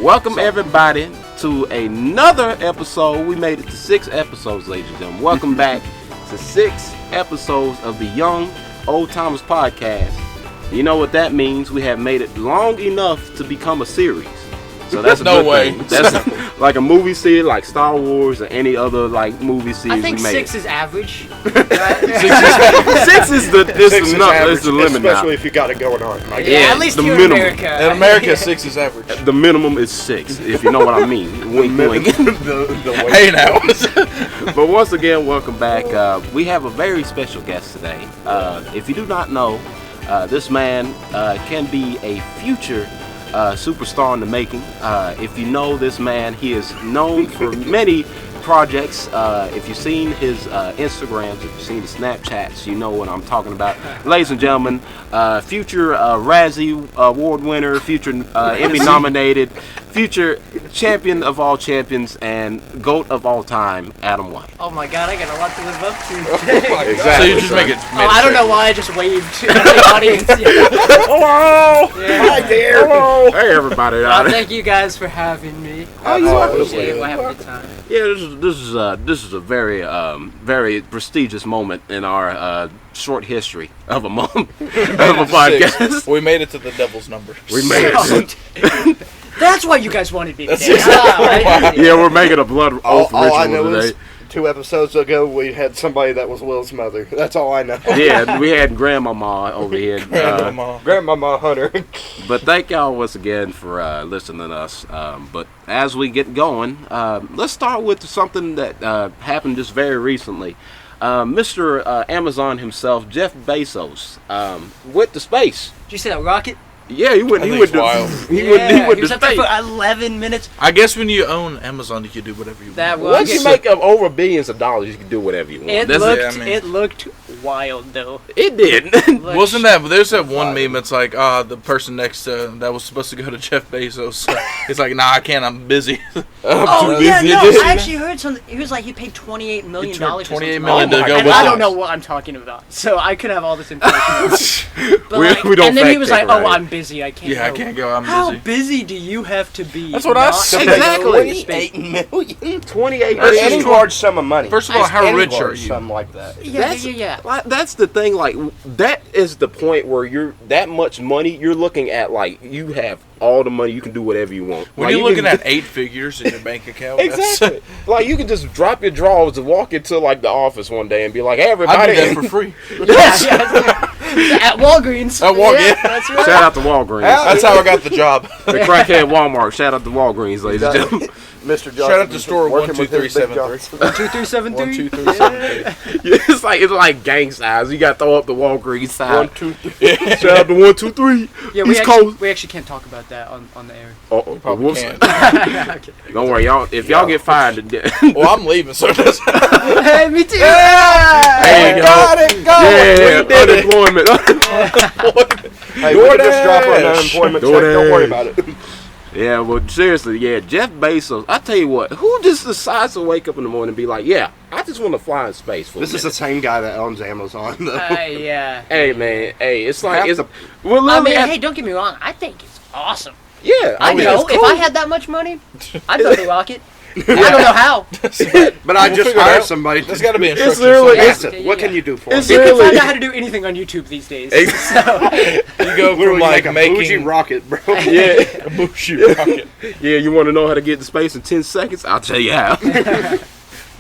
Welcome everybody to another episode. We made it to 6 episodes, ladies and gentlemen. Welcome back to 6 episodes of the Young Oldtimers podcast. You know what that means? We have made it long enough to become a series. So that's a no good way. thing. That's like a movie series, like Star Wars or any other like movie series. I think we made 6 is average. Right? 6 is the limit now. Especially if you got it going on. Like, Yeah, at least the here in minimum. America. In America, 6 is average. The minimum is 6, if you know what I mean. Wink, wink. Hey now. But once again, welcome back. We have a very special guest today. If you do not know, this man can be a future superstar in the making. If you know this man, he is known for many projects. If you've seen his Instagrams, if you've seen his Snapchats, you know what I'm talking about. Ladies and gentlemen, future Razzie Award winner, future Emmy nominated, future champion of all champions, and GOAT of all time, Adam White. Oh my god, I got a lot to live up to. Exactly. So you just make it. I don't know why I just waved to the audience. Hello! Yeah. Hi there. Hello! Hey everybody out there. Thank you guys for having me. Oh, I appreciate it. We'll have a good time. Yeah, this is a very very prestigious moment in our short history of a month of a podcast. We made it to the devil's number. We made it. That's why you guys wanted me today. Yeah, we're making a blood oath All I know ritual is today. 2 episodes ago we had somebody that was Will's mother. That's all I know. Yeah, we had Grandmama over here. Grandmama Hunter. But thank y'all once again for listening to us. But as we get going, let's start with something that happened just very recently. Mr. Amazon himself, Jeff Bezos, went to space. Did you see that rocket? Yeah, he went. He think went it's wild. to. He went was to up there space. for 11 minutes. I guess when you own Amazon, you can do whatever you want. That Once you rocket. make up over billions of dollars, you can do whatever you want. It looked wild though. It did. Wasn't that? There's that one meme. It's like, the person next to that was supposed to go to Jeff Bezos. It's like, nah, I can't. I'm busy. Oh yeah, no. I actually heard something. He was like he paid $28 million. $28 million to go and with I it. don't know what I'm talking about, so I could have all this information. But We don't and then he fact was check, like, "Oh, right? I'm busy. I can't." Yeah, I go." can't go. I'm How busy. busy do you have to be? That's what I not said. to go Exactly. to space? 28 million. 28 That's million. any large sum of money. First of all, how Any rich are large you? sum like that. Yeah. Like, that's the thing. Like, that is the point where you're that much money. You're looking at like you have all the money. You can do whatever you want. When Like, you're you looking can- at 8 figures in your bank account, exactly. Like you can just drop your drawers and walk into like the office one day and be like, "Hey, I everybody!" do that for free. At Walgreens. Yeah. That's right. Shout out to Walgreens. That's how I got the job. The crackhead Walmart. Shout out to Walgreens, ladies and gentlemen. Mr. Johnson. Shout out to store working with his big 12373. Johnson. 2373. 12373. It's like gang size. You got to throw up the Walgreens side. 1, 2, 3. Shout out to 1, 2, 3. Yeah, East Coast. we actually can't talk about that on the air. Oh, Probably whoops. can't. Okay. Don't worry, y'all. If y'all get fired, Well, I'm leaving, so it doesn't. Hey, me too. Hey, got it, go. yeah, We did it. unemployment. Hey, we can just drop our unemployment check. Don't worry about it. Yeah, well, seriously, yeah, Jeff Bezos. I tell you what, who just decides to wake up in the morning and be like, "Yeah, I just want to fly in space for This a is the minute." same guy that owns Amazon, though. Yeah. Hey, man, hey, it's like Half it's. the- Well, I literally, mean, hey, don't get me wrong. I think it's awesome. yeah, I mean, know it's cool. if I had that much money, I'd build a rocket. I don't know how. But I We'll just figure it hired out. somebody. There's got to be It's instructions. literally- somewhere. it's- Listen, what can you do for it's me? You can literally- find out how to do anything on YouTube these days. Hey. So, You go from Literally like make a bougie making rocket, bro. Yeah, a bougie rocket. yeah. You want to know how to get to space in 10 seconds? I'll tell you how.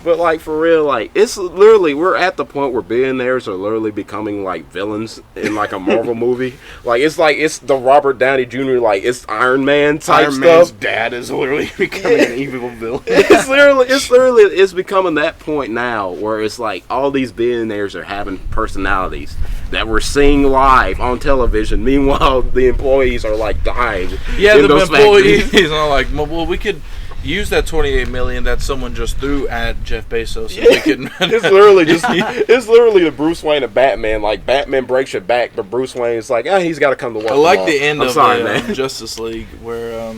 But like for real, like it's literally we're at the point where billionaires are literally becoming like villains in like a Marvel movie. Like it's the Robert Downey Jr. like it's Iron Man type Iron stuff. Man's dad is literally becoming an evil villain. It's becoming that point now where it's like all these billionaires are having personalities that we're seeing live on television. Meanwhile, the employees are like dying. Yeah, in the those employees factories. are like, well, we could use that $28 million that someone just threw at Jeff Bezos. And we could It's literally the Bruce Wayne of Batman. Like Batman breaks your back, but Bruce Wayne is like, he's got to come to work. I like tomorrow. the end I'm of sorry, the man. Justice League where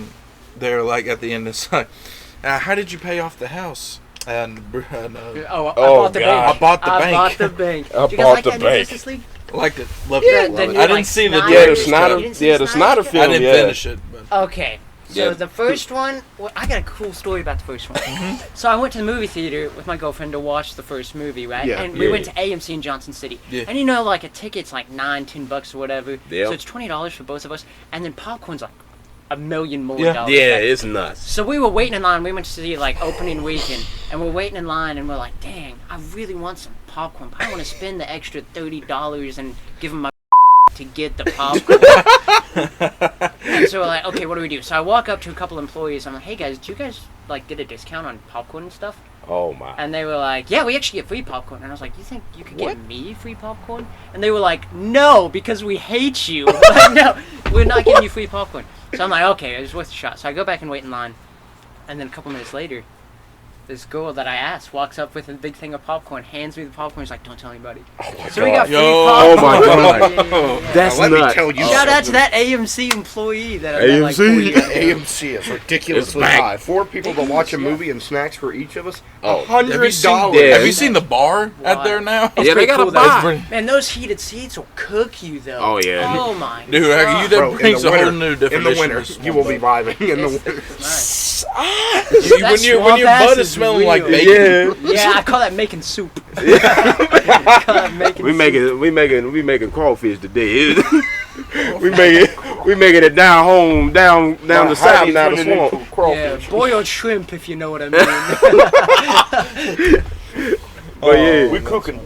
they're like at the end it's like, how did you pay off the house? And I bought the bank. I bought the bank. I bought the bank. I Did you guys bought like the that bank. Justice League? Liked it. Loved Yeah, it. then I you're didn't like see the Snyder. Yeah, the You Snyder. didn't see Yeah, the the Snyder Snyder film. I didn't yeah. finish it. But Okay. So Yeah. the first one, well, I got a cool story about the first one. Mm-hmm. So I went to the movie theater with my girlfriend to watch the first movie, right? Yeah. And we went to AMC in Johnson City. Yeah. And you know, like a ticket's like $9-10 or whatever. Yep. So it's $20 for both of us. And then popcorn's like $1 million more. Yeah. dollars, Yeah, right? it's nuts. So we were waiting in line. We went to see like opening weekend, and we're waiting in line, and we're like, "Dang, I really want some popcorn. But I want to spend the extra $30 and give them my to get the popcorn." And so we're like, "Okay, what do we do?" So I walk up to a couple employees. I'm like, "Hey guys, do you guys like get a discount on popcorn and stuff?" Oh my. And they were like, "Yeah, we actually get free popcorn." And I was like, "You think you could get me free popcorn?" And they were like, "No, because we hate you." Like, no, we're not giving you free popcorn. So I'm like, okay, it was worth a shot. So I go back and wait in line. And then a couple minutes later, this girl that I asked walks up with a big thing of popcorn, hands me the popcorn. She's like, "Don't tell anybody." So we got free Yo. popcorn. Oh my God. Yeah. That's Now, let me nuts. tell you Shout out to something. that AMC employee that I met like 4 AMC? years ago. AMC is ridiculously It's back. high. 4 people to watch a movie and snacks for each of us. Oh. $100. Yeah. have you seen the bar at there now? Yeah, they got a Cool, though. bar. Man, those heated seats will cook you though. Oh, yeah. Oh my. Dude, God. you Bro, that brings a whole new in definition. the winter, of small you will be butt. vibing in the It's winter. nice. when your swamp ass butt is is smelling like real. bacon. Yeah. Yeah, I call that making soup. I call that making soup. We making crawfish today. we making it down home, down the side, down the swamp. Yeah, boiled shrimp, if you know what I mean. But yeah, We cooking.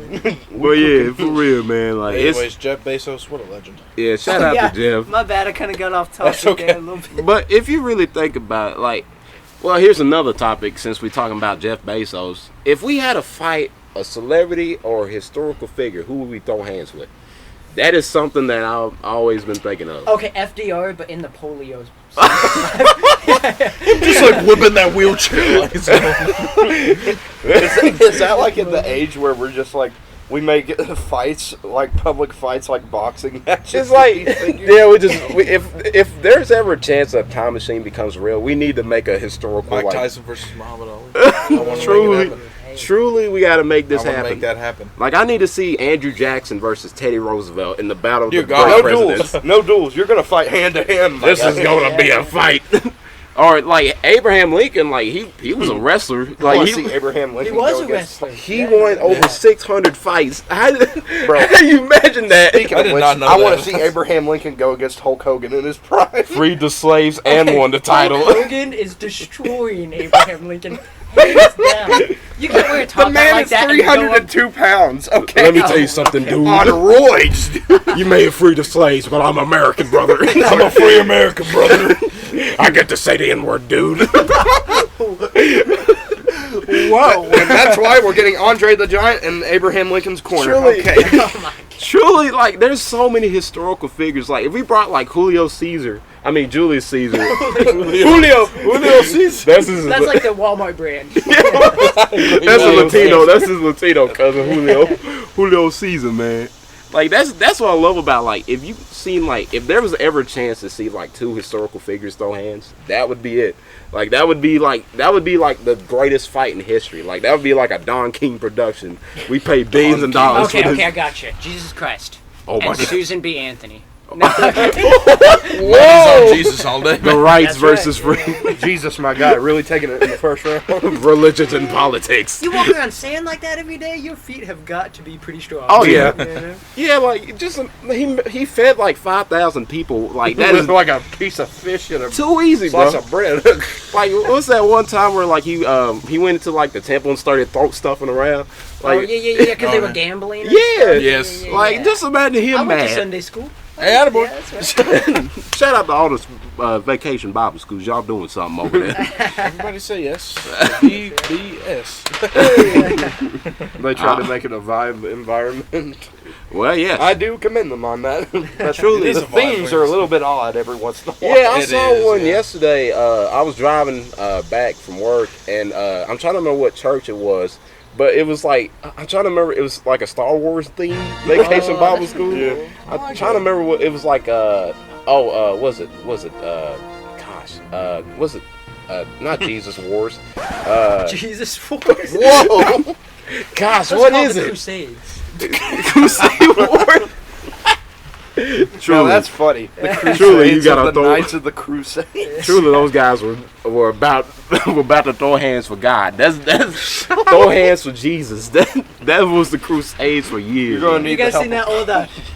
but yeah, for real, man. Like Anyways, Jeff Bezos, what a legend. shout out Yeah, to Jeff. My bad, I kind of got off topic That's okay. there a little bit. But if you really think about it, like, well, here's another topic since we're talking about Jeff Bezos. If we had to fight a celebrity or a historical figure, who would we throw hands with? That is something that I've always been thinking of. Okay, FDR, but in the polio. Just like whipping that wheelchair. Is that like at the age where we're just like, we make fights, like public fights, like boxing matches? It's like, yeah, if there's ever a chance that a time machine becomes real, we need to make a historical, Mike like, Tyson versus Muhammad Ali. I want to truly, make it happen. truly, we got to make this I want to happen. make that happen. Like, I need to see Andrew Jackson versus Teddy Roosevelt in the battle of Dear the God. great No presidents. duels. No duels. You're gonna fight hand to hand. my This guy. is gonna be a fight. Or like Abraham Lincoln, like he was a wrestler. I want Like to see Abraham He Lincoln was go a against. wrestler. he won over 600 fights. How do you imagine that? Speaking I of did which, not know I want that. to see Abraham Lincoln go against Hulk Hogan in his prime. Freed the slaves and won the title. Hulk Hogan is destroying Abraham Lincoln. Hands down. You can't wear a top The man hat like is that and go up- 302 pounds. Okay. Let me tell you something, dude. On roids. You may have freed the slaves, but I'm American, brother. I'm a free American, brother. I get to say the N-word, dude. Whoa. And that's why we're getting Andre the Giant in Abraham Lincoln's corner. Surely. Okay. Oh my. Truly, like, there's so many historical figures. Like, if we brought, like, Julius Caesar. Julius Caesar. Julio Caesar. That's like the Walmart brand. That's a Latino. That's his Latino cousin, Julio Caesar, man. Like that's what I love about, like, if you seen, like, if there was ever a chance to see like two historical figures throw hands, that would be it. Like that would be like the greatest fight in history. Like that would be like a Don King production. We pay billions and dollars for Okay, this. I got you. Jesus Christ. Oh my And God. Susan B. Anthony. Whoa! On Jesus all day. The rights That's versus right. free. Jesus, my God, really taking it in the first round. Religions and politics. You walk around sand like that every day, your feet have got to be pretty strong. Oh yeah, You know? yeah. Like just he fed like 5,000 people. Like that is like a piece of fish and a too easy, bro. slice of bread. Like what's that one time where like he went into like the temple and started throat stuffing around? Like, Oh yeah, because they Oh, were yeah. gambling. and Yeah. stuff. Yes. Like just imagine him I went to mad. Sunday school. Hey, attaboy. Yeah, that's right. Shout out to all the vacation Bible schools. Y'all doing something over there. Everybody say yes. VBS. They try to make it a vibe environment. Well, yes. I do commend them on that. That's Truly. It is the a vibe themes are a little bit odd every once in a while. Yeah, I It saw is, one yeah. yesterday. I was driving back from work, and I'm trying to remember what church it was, but it was like I'm trying to remember. It was like a Star Wars theme vacation Bible school. Yeah. I'm trying to remember what it was like. Was it? Was it? Not Jesus Wars. Jesus Christ. Whoa! Gosh, what is it? Crusades. Crusade Wars. Now Truly, that's funny. The Crusades Truly, you gotta of the throw- Knights of the Crusades. truly, those guys were about to throw hands for God. That's throw hands for Jesus. That was the Crusades for years. You're gonna man. need You guys the seen that old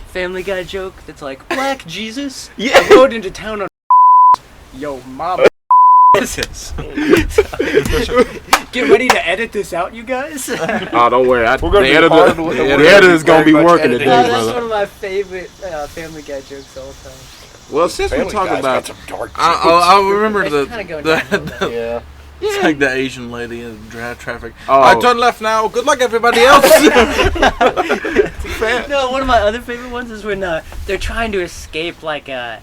Family Guy joke that's like, Black Jesus? Yeah. I rode into town on Yo, mama. Get ready to edit this out, you guys. Oh, don't worry. We're gonna the be editor, hard with the it. editor's gonna be Very much working editing. today, That's one brother. of my favorite Family Guy jokes all the time. Well, since we're Family talking Guy's got about, some dark I remember It's kinda going downhill, Yeah. It's like the Asian lady in traffic. Oh. I turn left now. Good luck, everybody else. No, one of my other favorite ones is when they're trying to escape like a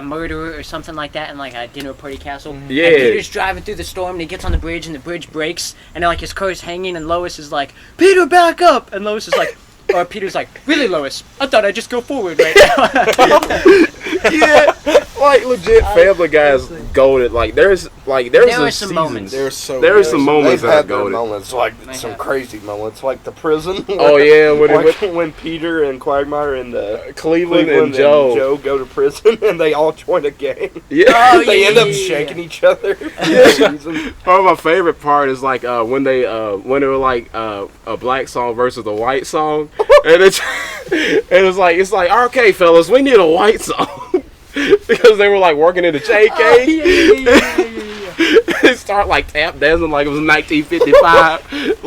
murderer or something like that in like a dinner party castle. Yeah. And Peter's driving through the storm and he gets on the bridge and the bridge breaks and like his car's hanging and Lois is like, Peter, back up! And Lois is like, or Peter's like, really, Lois? I thought I'd just go forward right now. yeah, like legit Family Guy is goaded. Like there was There some were some moments. They're so. There are some moments They've that are had their goaded. moments, like They some have. crazy moments, like the prison. Oh yeah, when Peter and Quagmire and Cleveland and Joe. go to prison and they all join a gang. Yeah. Oh, They yeah, end up yeah, yeah. shaking each other. For no reason. Part of my favorite part is like when they were like a black song versus a white song, and it's like okay, fellas, we need a white song because they were like working in the JK. Oh, yeah. They start like tap dancing like it was 1955,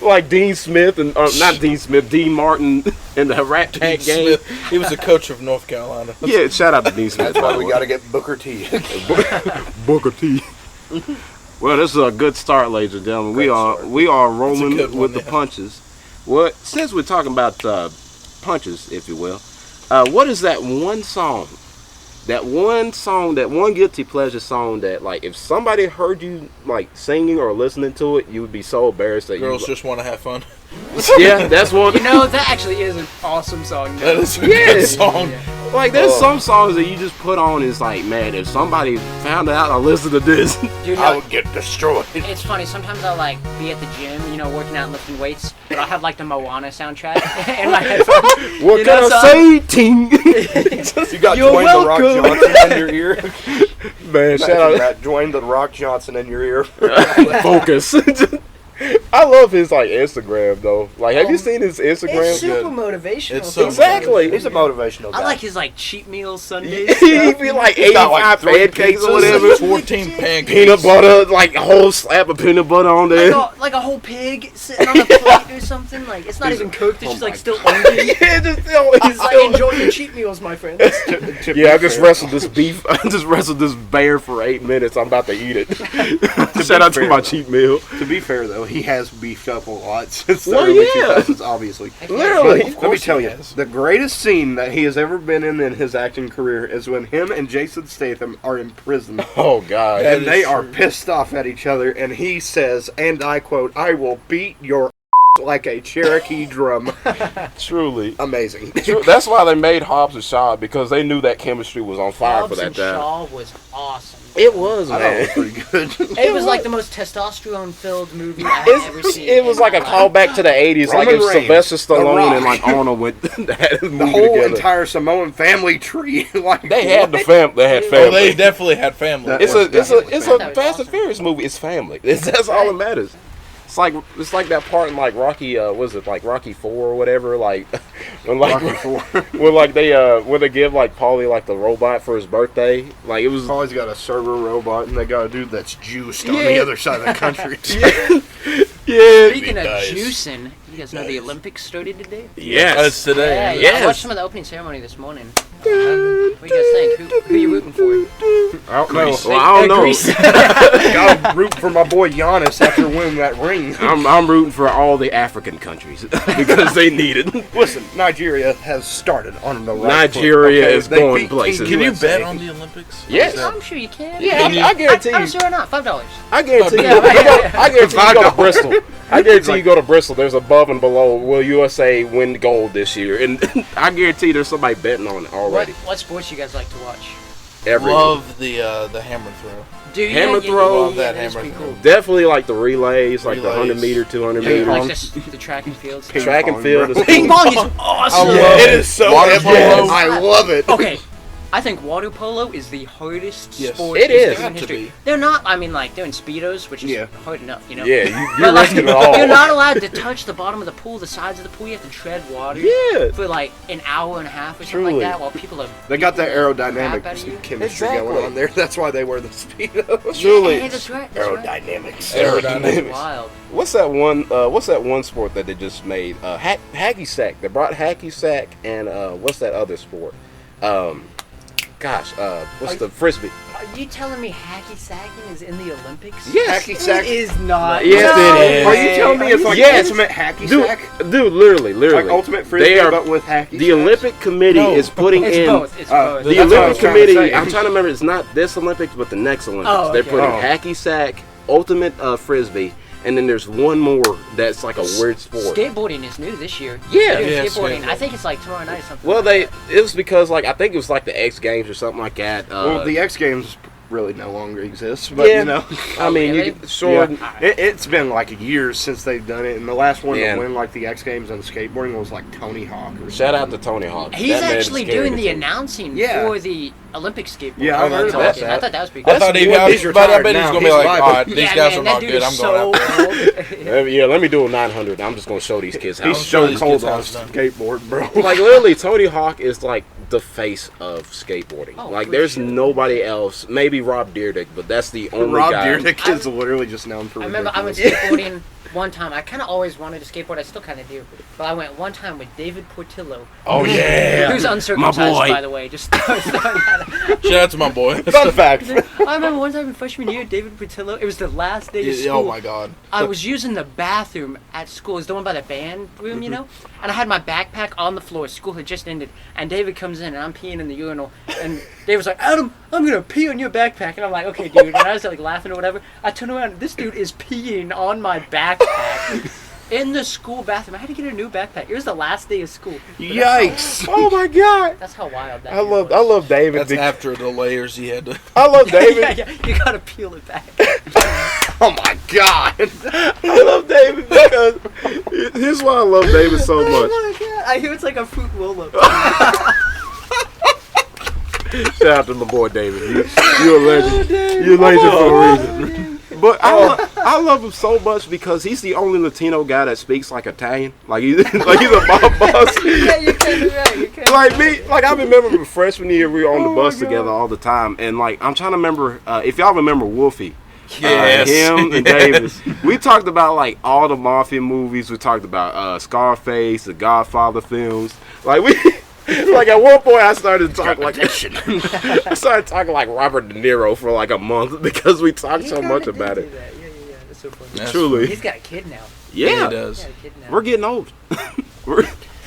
like Dean Smith and not Dean Smith, Dean Martin in the Rat Pack game. Smith. He was the coach of North Carolina. Yeah, shout out to Dean Smith. That's by why the we way. got to get Booker T. Booker T. Well, this is a good start, ladies and gentlemen. We are rolling good one, with the yeah. punches. Well, since we're talking about punches, if you will, what is that one song? That one guilty pleasure song that, like, if somebody heard you like singing or listening to it, you would be so embarrassed that Girls you. just want to have fun. Yeah, that's one. You know, that actually is an awesome song. That is a Yeah. good song. Like, there's some songs that you just put on. It's like, man, if somebody found out I listened to this, Dude, I no, would get destroyed. it's funny. Sometimes I'll like be at the gym, you know, working out and lifting weights, but I'll have like the Moana soundtrack in my headphones. what You can know, I so- say, ting? You got You're Dwayne The Rock welcome. Johnson in your ear. Man, shout Imagine out. that, Dwayne The Rock Johnson in your ear. Focus. I love his like Instagram though. Like, have you seen his Instagram? It's super motivational. It's so Exactly. He's a motivational guy. I like his like cheat meals Sundays. He'd be like He's got, like, 85 three pancakes or pizzas. whatever. 14 pancakes. Peanut butter, like a whole slab of peanut butter on there. Like a whole pig sitting on a plate or something. Like it's not even cooked. It's just like still ungry. Yeah, just He's like, enjoy your cheat meals, my friends. yeah, I just wrestled this beef. I just wrestled this bear for 8 minutes. I'm about to eat it. Shout out to fair, my though. cheat meal. To be fair, though, he has beefed up a lot since the Well, early yeah. 2000s, obviously. Literally. But let me tell you, the greatest scene that he has ever been in his acting career is when him and Jason Statham are in prison. Oh God. And is they are true. pissed off at each other, and he says, and I quote, "I will beat your like a Cherokee drum. Truly. Amazing. That's why they made Hobbs and Shaw, because they knew that chemistry was on fire Hobbs for that and time. Shaw was awesome. It was, I thought man. it was pretty good. It was like the most testosterone-filled movie I've ever seen. It was like a callback to the 80s, like Roman if Reigns, Sylvester The Stallone and Rock. like Arnold went had a The movie whole together. entire Samoan family tree. Like They had the fam. They had Oh, family. they definitely had family. That It's was a definitely Fast awesome. and Furious movie. It's family. That's all that matters. It's like that part in like Rocky. Was it like Rocky 4 or whatever? Like when like when like when they give like Paulie like the robot for his birthday. Like it was. Paulie's got a server robot, and they got a dude that's juiced on Yeah. the other side of the country. Yeah. Speaking of Nice. juicing, you guys know the Olympics started today? Yes. It's today. Yeah, Yes. I watched some of the opening ceremony this morning. What do you guys think? Who are you rooting for? I don't know. Well, I don't know. Greece. Gotta root for my boy Giannis after winning that ring. I'm rooting for all the African countries because they need it. Listen, Nigeria has started on the right Nigeria foot, okay? is They going beat places. Can you USA. bet on the Olympics? Yes. I'm sure you can. Yeah, Can you- I guarantee I'm you. sure not. $5. I guarantee you. Yeah, right. I guarantee you go to $5. Bristol. I guarantee you go to Bristol. There's above and below. Will USA win gold this year? And I guarantee there's somebody betting on it already. What sports you guys like to watch? Every Love the hammer throw. Do you? Hammer throw. Love that that is hammer pretty throw. cool. Definitely like the relays, like the Relays. 100 meter, 200 Yeah, you meter. like the track and field stuff? Ping Track and pong, field bro. is Ping cool. pong is awesome. love It is so Water epic. polo. I love it. Okay, I think water polo is the hardest Yes. sport It in is. human Got to history. be. They're not. I mean, like they're in speedos, which is Yeah. hard enough, you know. Yeah, But, you're like, risking it all. You're not allowed to touch the bottom of the pool, the sides of the pool. You have to tread water Yeah. for like an hour and a half or something Truly. like that, while people are. They got that beating the crap aerodynamic out of you. chemistry Exactly. going on there. That's why they wear the speedos. Truly. Yeah, that's right. That's right. Aerodynamics. Aerodynamics. Wild. What's that one sport that they just made? Hacky sack. They brought hacky sack and what's that other sport? What's the frisbee? Are you telling me hacky sacking is in the Olympics? Yes. Hacky sack. It is not. Yes, No it is. Are you telling me way. it's like Yes. ultimate hacky Dude, sack? literally. Like ultimate frisbee, They are but with hacky the sacks? Olympic Committee No. is putting It's in both. It's both. the That's what I Olympic was trying to Committee. say. I'm trying to remember. It's not this Olympics, but the next Olympics. Oh, They're okay. putting Oh. hacky sack, ultimate frisbee, and then there's one more that's like a weird sport. Skateboarding is new this year. Yeah. They're doing Yeah, skateboarding. skateboarding. I think it's like tomorrow night or something. Well, like it was because like I think it was like the X Games or something like that. Well, the X Games really no longer exists, but Yeah. you know. I mean, really? you can, sure. Yeah. It's been like years since they've done it, and the last one Yeah. to win like the X Games on skateboarding was like Tony Hawk. Or Shout out to something. Tony Hawk. He's That man actually scared doing me the too. announcing Yeah. for the Olympic skateboarding. Yeah, I've heard about I that. thought that was pretty I cool. thought he He's was, but I retired bet he's now. gonna be He's like, live. all right, these Yeah, guys man, are that not dude good. is I'm so going out there. old. Yeah, let me do a 900. I'm just gonna show these kids how. He's show so these cold kids on how a it's done. skateboard, bro. Like literally, Tony Hawk is like the face of skateboarding. Oh, like for there's sure. nobody else. Maybe Rob Dyrdek, but that's the only Rob guy. Dyrdek is literally just known for. I remember I went ridiculous. skateboarding one time. I kind of always wanted to skateboard. I still kind of do. But I went one time with David Portillo. Oh yeah, Who's uncircumcised, boy. by the way. Just throwing that out. Shout out to my boy. Fun fact. I remember one time in freshman year, David Portillo. It was the last day of Yeah, school. oh my god. I was using the bathroom at school. It's the one by the band room, you know? And I had my backpack on the floor. School had just ended. And David comes in, and I'm peeing in the urinal. And David was like, Adam, I'm going to pee on your backpack. And I'm like, okay, dude. And I was like laughing or whatever. I turn around, and this dude is peeing on my backpack in the school bathroom. I had to get a new backpack. It was the last day of school. Yikes! Oh my god. That's how wild that I dude love was. David. That's after the layers he had to. I love David. yeah, you got to peel it back. Oh my god! I love David because here's why I love David so much. Oh my god. I hear it's like a fruit roll-up. Shout out to my boy David. You're a legend. You're a legend for a reason. But I love him so much because he's the only Latino guy that speaks like Italian. Like he's a mob boss. Yeah, you can't do that. You can't. Like me, like I remember freshman year we were on the bus together all the time, and like I'm trying to remember if y'all remember Wolfie. Yes. Him and Davis. We talked about like all the mafia movies. We talked about Scarface, the Godfather films. Like we, like at one point I started talking like I started talking like Robert De Niro for like a month because we talked He so kinda much did about do it. that. Yeah. That's so funny. That's Truly, He's got a kid now. Yeah, yeah, he does. He's got a kid now. we're getting old. we're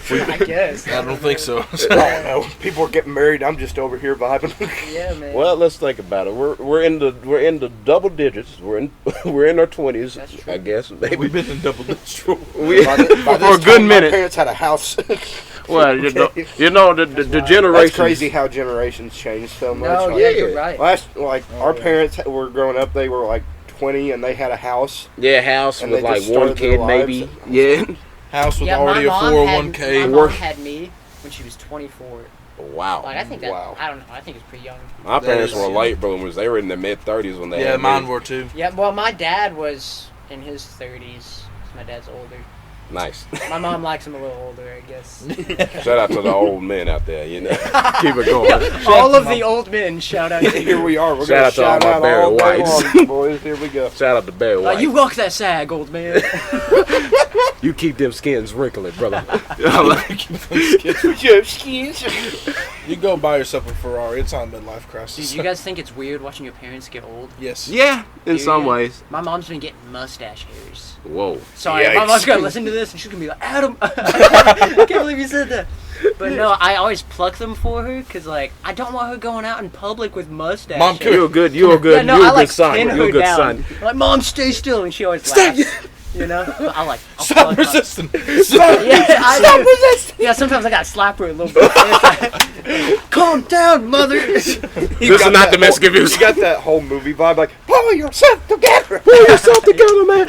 I guess. I don't think so. I don't know. People are getting married. I'm just over here vibing. Yeah, man. Well, let's think about it. We're in the double digits. We're in our 20s. That's true. I guess. Maybe We've been in double digits. for By this a good time, minute. My parents had a house. Well, you know the generation. That's crazy how generations change so much. No, Like, yeah, you're right. Our parents were growing up. They were like 20 and they had a house. Yeah, house And with they like just one started their kid, maybe. lives. Yeah. House with Yeah, already a my 401k. mom had me when she was 24. Wow. Like, I think that, Wow. I don't know, I think it's pretty young. My parents is were young. late bloomers. They were in their mid-30s when they Yeah, had mine me. were too. Yeah, well, my dad was in his 30s. My dad's older. Nice. My mom likes him a little older, I guess. Shout out to the old men out there, you know. Keep it going. All of the old men, shout out to you. Here we are. We're Shout going to out to all shout my out Barry all day Whites. long, boys. Here we go. Shout out to Barry White. You rock that sag, old man. You keep them skins wrinkling, brother. You go buy yourself a Ferrari. It's on midlife crisis. Dude, you guys think it's weird watching your parents get old? Yes. Yeah, in some Dude, ways. My mom's been getting mustache hairs. Whoa. Sorry, my Yikes. mom's gonna listen to this and she's gonna be like, Adam, I can't believe you said that. But no, I always pluck them for her because, like, I don't want her going out in public with mustache Mom, hairs. You're a good. You're a good. Yeah, no, you're I a good like son. pin You're her a good down. son. I'm like, Mom, stay still, and she always Stop. laughs. You know, but I like. I'll Stop pluck her. resisting. Yeah, Stop resisting. Yeah, sometimes I gotta slap her a little bit. Calm down, mother. This is not domestic abuse. You got that whole movie vibe, like, pull yourself together. Pull yourself together, man.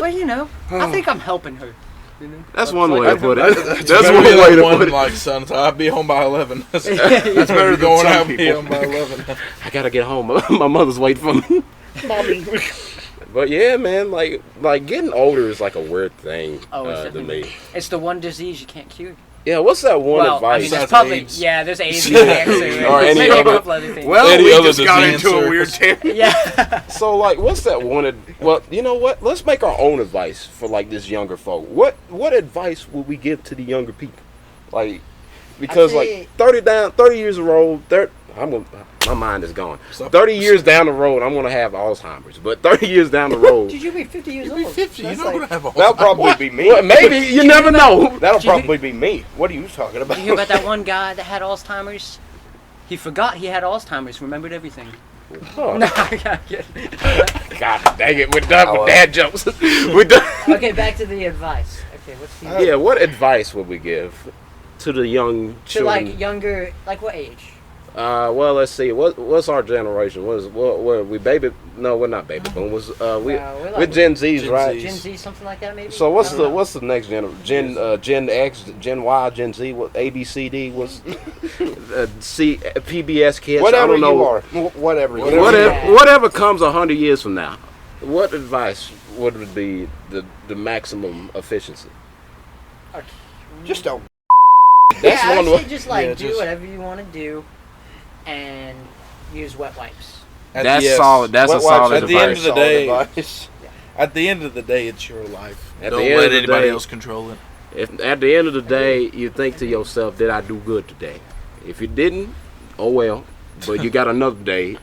Well, you know, I think I'm helping her. You know? That's one way to put it. That's Better one be way that to one, put it. like, son, I'll be home by 11. That's That's better than going some out and be people. home by 11. I gotta get home. My mother's waiting for me. Mommy. But yeah, man, like getting older is like a weird thing Oh, it's to definitely. me. It's the one disease you can't cure. Yeah, what's that one Well, I advice? mean, there's Besides probably AIDS. There's AIDS and cancer, Or any maybe a other- couple other things. Well, Any we other just got disease into a or- weird tangent. yeah. So like, what's that one? Well, you know what? Let's make our own advice for like this younger folk. What advice would we give to the younger people? Like, because I'd say- like 30 years old, my mind is gone. Stop. 30 years down the road, I'm gonna have Alzheimer's. But 30 years down the road, Did you be 50 years You'll be old? 50. You're That's not like- going to have a That'll probably be me. well, maybe you never know. That'll Did you- probably be me. What are you talking about? Did you hear about that one guy that had Alzheimer's? He forgot he had Alzheimer's, remembered everything. Oh, No, I got it. God dang it, we're done with dad jokes. We're done. Okay, back to the advice. Okay, what's the Yeah, what advice would we give to the young to children? like younger, like what age? Well, let's see. What's our generation? What we baby? No, we're not baby boomers. We're like Gen Zs, Gen right? Zs. Gen Z, something like that, maybe. So what's I the don't know. what's the next generation? Gen X, Gen Y, Gen Z, what A B C D? What's PBS kids? Whatever I don't know. you are. Whatever you are. Whatever, Yeah. whatever comes 100 years from now, what advice would be the maximum efficiency? Just don't. That's yeah, one I way. say just like Yeah, do just- whatever you want to do, and use wet wipes. That's solid. That's a Wet wipes solid at the end advice. of the Solid day- advice. At the end of the day, it's your life. At Don't the end let of the anybody day- else control it. If at the end of the day you think to yourself, did I do good today? If you didn't, oh well. But you got another day,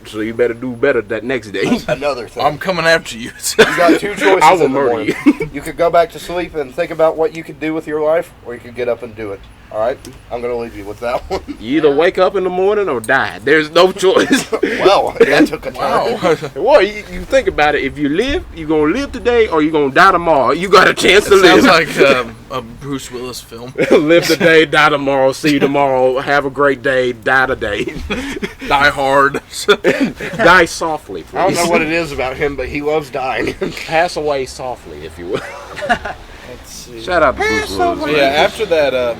so you better do better that next day. Another thing. I'm coming after you. You got two choices I will in the murder morning. You could go back to sleep and think about what you could do with your life, or you could get up and do it. All right? I'm going to leave you with that one. You either wake up in the morning or die. There's no choice. Well, that took a turn. Wow. Well, you think about it. If you live, you're going to live today or you're going to die tomorrow. You got a chance to Sounds live. like a Bruce Willis film. Live today, die tomorrow, see you tomorrow, have a great day, die today. Die Hard. Die softly, please. I don't know what it is about him, but he loves dying. Pass away softly, if you will. Let's see. Shout out to Bruce Willis. So, yeah, after that,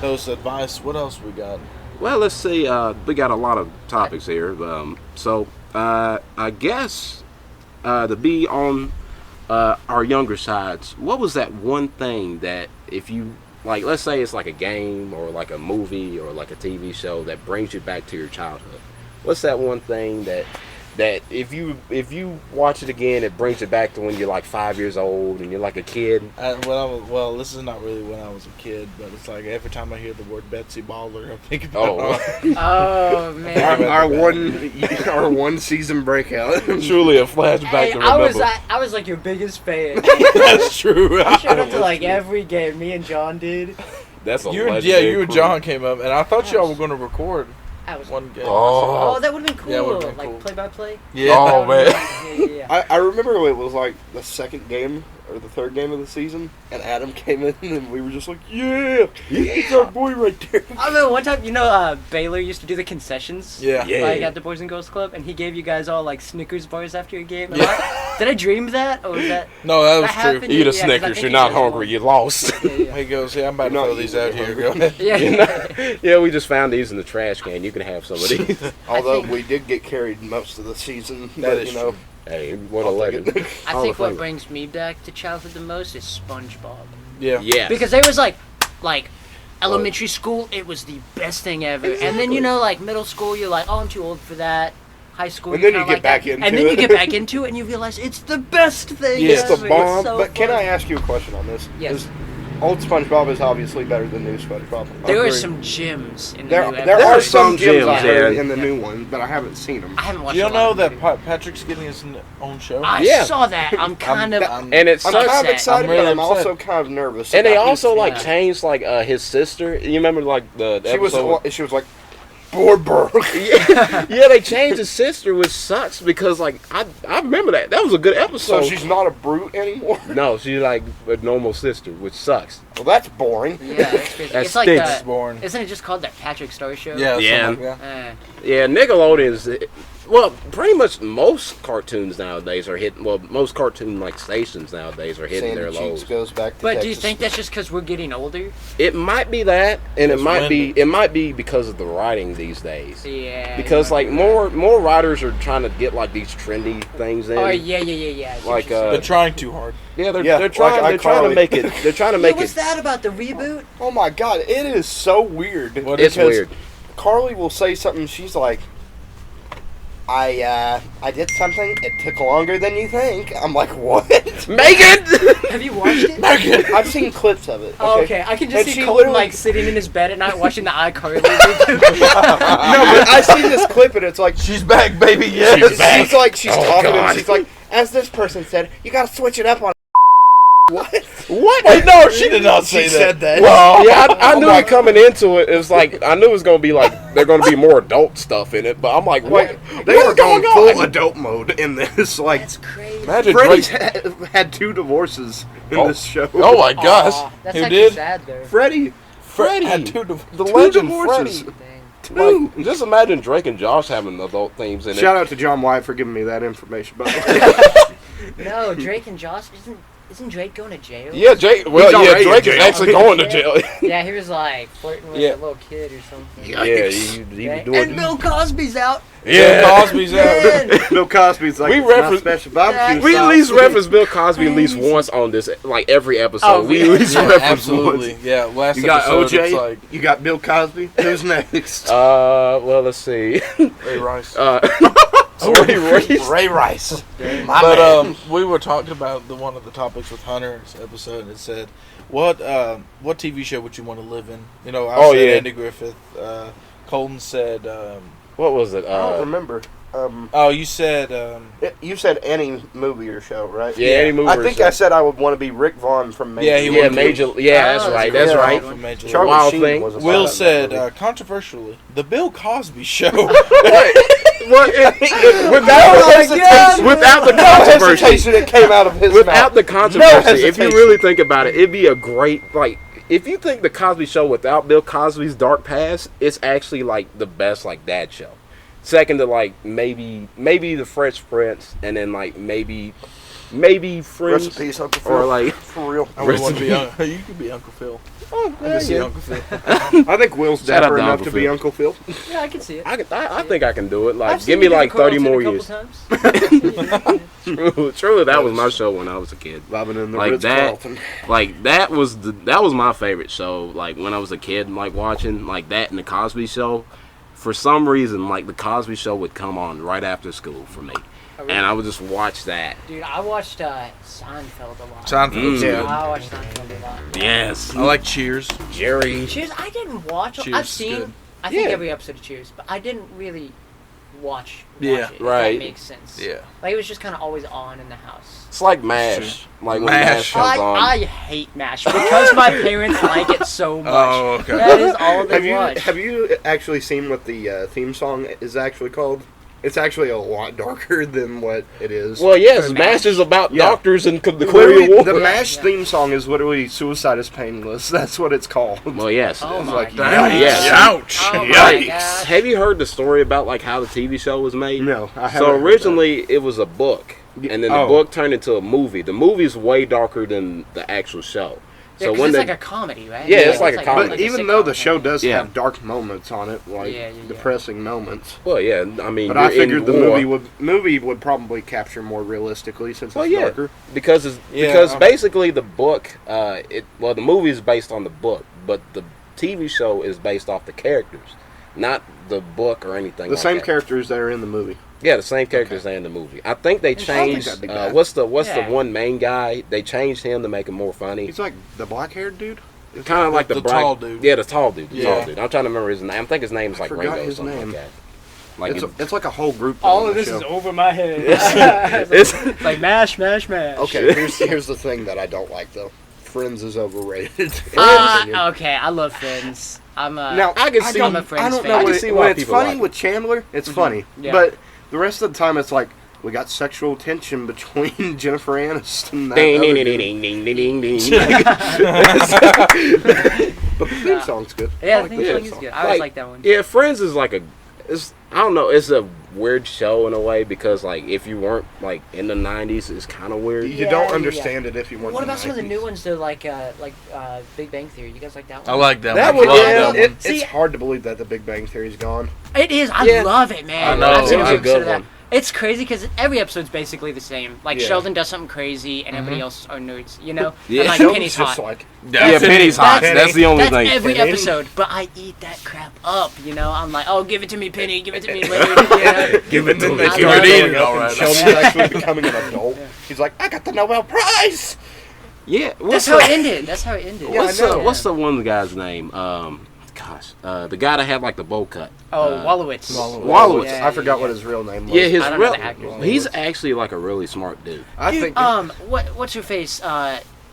those advice, what else we got? Well, let's see. We got a lot of topics here. I guess to be on our younger sides, what was that one thing that if you, like, let's say it's like a game or like a movie or like a TV show that brings you back to your childhood. What's that one thing that that if you watch it again, it brings it back to when you're like 5 years old and you're like a kid. Well, this is not really when I was a kid, but it's like every time I hear the word Betsy Baller, I think about. Oh man. Our one season breakout. Truly a flashback Hey, to remember. I was like your biggest fan. That's true. I showed up to like every game. Me and John did. That's a You and legendary John came up, and I thought y'all were going to record I was one game. Oh, that would have been cool. Yeah, it would've been like cool. play by play. Yeah. Oh, man. Yeah. I remember it was like the second game or the third game of the season, and Adam came in, and we were just like, yeah, it's our boy right there. I remember one time, Baylor used to do the concessions. Yeah. Like at the Boys and Girls Club, and he gave you guys all like Snickers bars after a game. Did I dream that, or was that? No, that was true. happened? Eat a 'cause I Snickers. think You're it not was hungry. one. You lost. Yeah. He goes, yeah, I'm about to Not throw these out eating here. them. Go ahead. Yeah. Yeah, we just found these in the trash can. You can have some of these. Although think- we did get carried most of the season, That but is you know, true. Hey, what a I'll take legend. it. I All think the what flavor. brings me back to childhood the most is SpongeBob. Yeah. Yeah. Because there was like elementary school, it was the best thing ever. And then like middle school, you're like, oh, I'm too old for that. High school, And you're then you kinda get back that. into and then you it. get back into it, and you realize it's the best thing. Yeah, it's ever. the bomb. so but can fun. I ask you a question on this? Yes. Is old SpongeBob is obviously better than new SpongeBob. There are Agreed. some gems in the There, new there episode. are some gems I gems, heard yeah. in the new one, but I haven't seen them. I haven't watched. You don't a lot know of that them. Patrick's getting his own show? I Yeah. saw that. I'm kind of. And it I'm sucks. kind of sad. excited, I'm really but I'm upset. also kind of nervous. And they about also like Yeah. changed like his sister. You remember like the she was episode? she was like, Borberg. Yeah, they changed his sister, which sucks because like I remember that. That was a good So episode. she's not a brute anymore. No, she's like a normal sister, which sucks. Well, that's boring. Yeah, that's crazy. That It's like stinks. It's boring. Isn't it just called that Patrick Star Show? Yeah. Yeah. something like that. Yeah, Nickelodeon's. Well, pretty much most cartoons nowadays are hitting. Well, most cartoon like stations nowadays are hitting Sandy their Cheeks lows. goes back to But Texas. do you think that's just because we're getting older? It might be that, and It's it might windy. be because of the writing these days. Yeah. Because you like might be more writers are trying to get like these trendy things in. right. Oh yeah. I see Like, what you're saying. They're trying too hard. Yeah, they're Yeah, trying like they're trying to iCarly. make it. They're trying to Yeah, make what's it. that about the reboot? Oh my god, it is so weird. What It's because weird. Carly will say something. She's like, I did something. It took longer than you think. I'm like, what? Megan. Have you watched it? I've seen clips of it. Oh, okay. I can just And see she Colton literally- like sitting in his bed at night watching the iCarly reboot. No, but I see this clip and it's like She's back, baby. Yes. she's like she's Oh, talking God. and she's like, as this person said, you gotta switch it up on. What? What? Wait, no, she did not say She that. said that. Well, yeah, I Oh knew my it coming into it. It was like I knew it was gonna be like they're gonna be more adult stuff in it. But I'm like, what? They What were is going going full on? adult mode in this. Like, That's crazy. Imagine Freddie's Drake. had 2 divorces in Oh. this show. Oh my gosh. Aw, that's Who actually did? sad though. Freddie. Freddie, Had two the two legend divorces. Freddie. Dang. Like, just imagine Drake and Josh having adult themes in Shout it. out to John White for giving me that information. By the way. No, Drake and Josh isn't Drake going to jail? Yeah, Drake. He's Well, yeah, already in Drake is jail. actually going to jail. Yeah, he was like flirting with Yeah. a little kid or something. Yeah, he was doing. And Bill Cosby's out. Yeah. Bill Cosby's out. Man. Bill Cosby's like, We it's not reference- special barbecue We at sauce. least reference Bill Cosby at least Crazy. once on this, like every episode. Oh, we yeah. at least Yeah, reference absolutely. once. Yeah, last You got episode, OJ. it's like You got Bill Cosby. Who's next? Well, let's see. Ray Rice. Ray Rice. Ray Rice. My But man. we were talking about one of the topics with Hunter's episode, and it said, "What TV show would you want to live in?" You know, I Oh, said yeah. Andy Griffith. Colton said, What was it? I don't remember. "Oh, you said You said any movie or show, right? Yeah, any movie I or think show. I said I would want to be Rick Vaughn from Major. Yeah, he League. Yeah, would- Major. Yeah, that's Oh, right. that's That's good. right. from Major League." Charlie Wild Sheen Thing. was a Will part of that said, movie. controversially, the Bill Cosby Show. Without the No controversy, hesitation that came out of his without mouth. the controversy, if you hesitation. really think about it, it'd be a great like. If you think the Cosby Show without Bill Cosby's dark past, it's actually like the best like dad show. Second to like maybe the Fresh Prince, and then like maybe Friends, Rest in peace, Uncle Phil. or like For real. I would want to be you could be Uncle Phil. oh, I can see Uncle Phil. I think Will's Shout out dapper to enough Uncle to be Phil. Uncle Phil. Yeah, I can see it. I think I can do it. Like I've give seen me you do like the 30 Carlton more a couple years. times. Truly, that was my show when I was a kid. Bobbing in the Like Ritz-Carlton. Like that was my favorite show. Like when I was a kid, like watching like that and the Cosby Show. for some reason, like the Cosby Show would come on right after school for me, and I would just watch that. Dude, I watched Seinfeld a lot. Seinfeld's good. I watched Seinfeld a lot. Yes, I like Cheers. Jerry. Cheers, I didn't watch. Cheers I've is seen, good. I think Yeah. every episode of Cheers, but I didn't really watch Yeah, it, right. If that makes sense. Yeah. Like, it was just kind of always on in the house. It's like MASH. Like when MASH. MASH comes on. I hate MASH because my parents like it so much. Oh, okay. That is all they watch. Have you actually seen what the theme song is actually called? It's actually a lot darker than what it is. Well, yes, MASH. MASH is about Yeah. doctors and the Literally, Korean War. the MASH Yeah. theme song is literally "Suicide is Painless." That's what it's called. Well, yes. Oh it's my like, God. yes. Ouch. Oh my Yikes. gosh. Have you heard the story about like how the TV show was made? No, I haven't. So heard that. originally it was a book, and then the Oh. book turned into a movie. The movie's way darker than the actual show. Yeah, So 'cause when it's they, like a comedy, right? Yeah, it's like a comedy. But a even though sitcom the show kinda. does Yeah. have dark moments on it, like Yeah. depressing moments, well, yeah, I mean, but you're I figured in the war. movie would probably capture more realistically since Well, it's yeah, darker. because basically the book, the movie is based on the book, but the TV show is based off the characters, not the book or anything. The like same that. characters that are in the movie. Yeah, the same characters in the movie. I think they I don't think changed. that'd be bad. What's the Yeah. one main guy? They changed him to make him more funny. He's like the black-haired dude. Kind of like the tall dude. Yeah, the tall dude. The Yeah. tall dude. I'm trying to remember his name. I think his name's like forgot Ringo or his something name. like that. Like It's like a whole group. All on of the this show. is over my head. it's like MASH. Okay, here's the thing that I don't like though. Friends is overrated. Okay, I love Friends. Now I can see- I'm a Friends I don't fan. know I can when, see it- why when it's people funny like it. with Chandler. It's funny, Yeah. but the rest of the time it's like we got sexual tension between Jennifer Aniston and that ding other ding ding dude. ding ding ding ding. But the theme song's good. Yeah, I the like theme the song theme is song. good. I always like that one. Yeah, Friends is like I don't know. It's a weird show in a way because like if you weren't like in the '90s, it's kind of weird. You Yeah, don't yeah. understand it if you weren't. What in about some of the 90s. new ones though, like Big Bang Theory? You guys like that one? I like that, That one. one, Love yeah, that one. It's See- hard to believe that the Big Bang Theory's gone. It is. I Yeah. love it, man. I know. I've seen It's every a good episode of that. one. It's crazy because every episode's basically the same. Like Yeah. Sheldon does something crazy, and everybody else are nerds. You know? Yeah. And like Sheldon's Penny's just hot. like Yeah, Penny's hot. That's- That's the only That's thing. every Penny? episode, but I eat that crap up. You know? I'm like, oh, give it to me, Penny. Give it to me later. You know? Give it to me. I You're love eating it. it all right. Sheldon's actually becoming an adult. He's like, I got the Nobel Prize. Yeah, That's how it ended. That's how it ended. What's the one guy's name? The guy that had like the bowl cut. Oh, Wallowitz. Wallowitz. Yeah, I forgot yeah. what his real name was. Yeah, his I don't know real. the actor's name. He's actually like a really smart dude. I Dude, think. what's her face?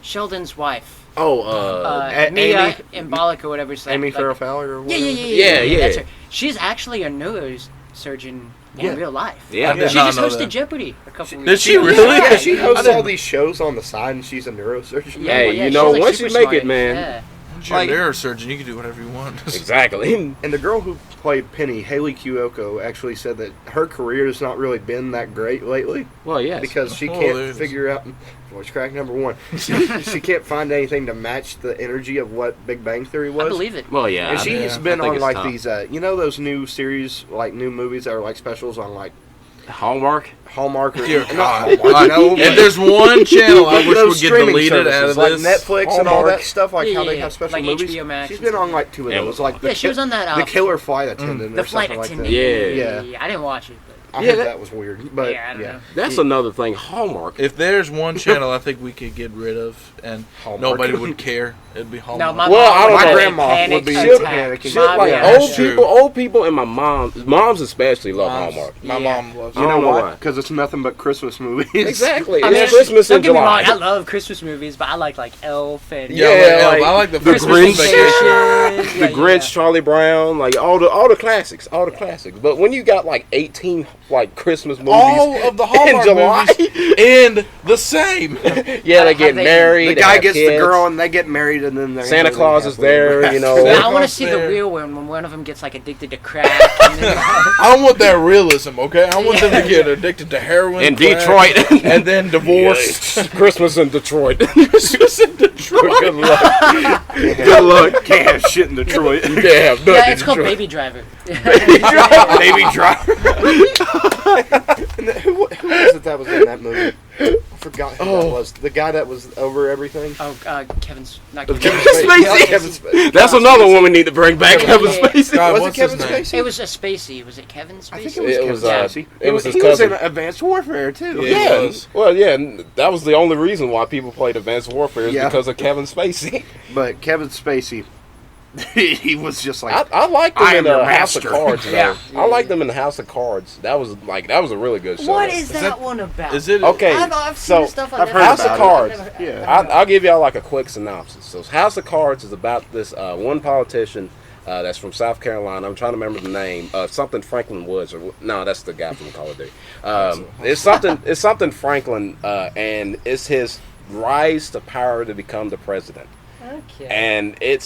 Sheldon's wife. Oh, Mia Amy- Embolic or whatever. It's Amy like, Farrah Fowler or Yeah, whatever. Yeah. That's her. She's actually a neurosurgeon in real life. Yeah. I did She not just know hosted that. Jeopardy a couple weeks Did she ago. really? Yeah, she I hosts didn't- all these shows on the side, and she's a neurosurgeon. Yeah, Hey, well, you she's, know, like, once you super make it, smart. man. Yeah. You're Like- a neurosurgeon. You can do whatever you want. Exactly. And the girl who played Penny, Haley Kiyoko, actually said that her career has not really been that great lately Well, yes. because she Oh, can't there's- figure out. Voice crack number one. She can't find anything to match the energy of what Big Bang Theory was. I believe it. Well, yeah. And I- she's yeah, been I think on it's like tough. these, those new series, like new movies that are like specials on like Hallmark. Hallmark or Dear not God. Hallmark, no, If there's one channel I wish those would get streaming deleted out of services, this, like Netflix and all Hallmark. that stuff, like Yeah, how yeah, they yeah. have special Like movies. HBO Max She's and been stuff. on like two of Yeah. those, like Yeah, she was on that. the Killer Flight Attendant The or flight something like attendant. that. Yeah. Yeah. I didn't watch it, but I Yeah, heard that- that was weird, but yeah, I don't know. That's another thing. Hallmark. If there's one channel I think we could get rid of and Hallmark. nobody would care, it'd be No, Hallmark. my Well, I mom don't would know. have a grandma panic would be attack. panicking. Shit My like grandma- old people, and my moms especially love Hallmark. My Yeah. mom loves I You don't know know why? why. Because it's nothing but Christmas movies. Exactly. I mean, It's Christmas don't in get me July. wrong, I love Christmas movies, but I like Elf and Yeah, like, I like the the Christmas Grinch. Vacation. The Grinch, Charlie Brown, like all the classics, But when you got like 18 like Christmas movies, All of the Hallmark July. movies end the same. yeah, they How get they- married. The they guy have gets the kids. girl and they get married and then they're Santa Claus is happily there, ever you know. after. Yeah, I want to see the There. real one when one of them gets like addicted to crack. And then, I want that realism, okay? I want them to get addicted to heroin. In crack, Detroit. and then divorced. Christmas in Detroit. Christmas in Detroit. Good luck. Good luck. Can't have shit in Detroit. You can't have nothing yeah, in it's called Detroit. Baby Driver. Baby driver. And who was it that was in that movie? forgot who that was. The guy that was over everything. Oh, Kevin's not Kevin Kevin Spacey. Kevin Spacey. That's another one we need to bring back. Kevin Yeah. Spacey. God, Was it what's his Kevin name? Spacey? It was a Spacey. Was it Kevin Spacey? I think it was It was, Kevin Spacey. it was his he was in cousin. Advanced Warfare too. Yeah. Yeah, It was. well, yeah, and that was the only reason why people played Advanced Warfare is Yeah. because of Kevin Spacey. But Kevin Spacey, he was just like, I liked I them am in your House of master. Cards. Though. Yeah. I liked them in the House of Cards. That was a really good show. What is that- that one about? Is it? Okay, I've so seen stuff on I've Netflix. heard House of about it. Cards. I've never- Yeah. I'll give y'all like a quick synopsis. So House of Cards is about this one politician that's from South Carolina. I'm trying to remember the name. Something Franklin Woods. No, that's the guy from Call of Duty. It's something Franklin, and it's his rise to power to become the president. Okay.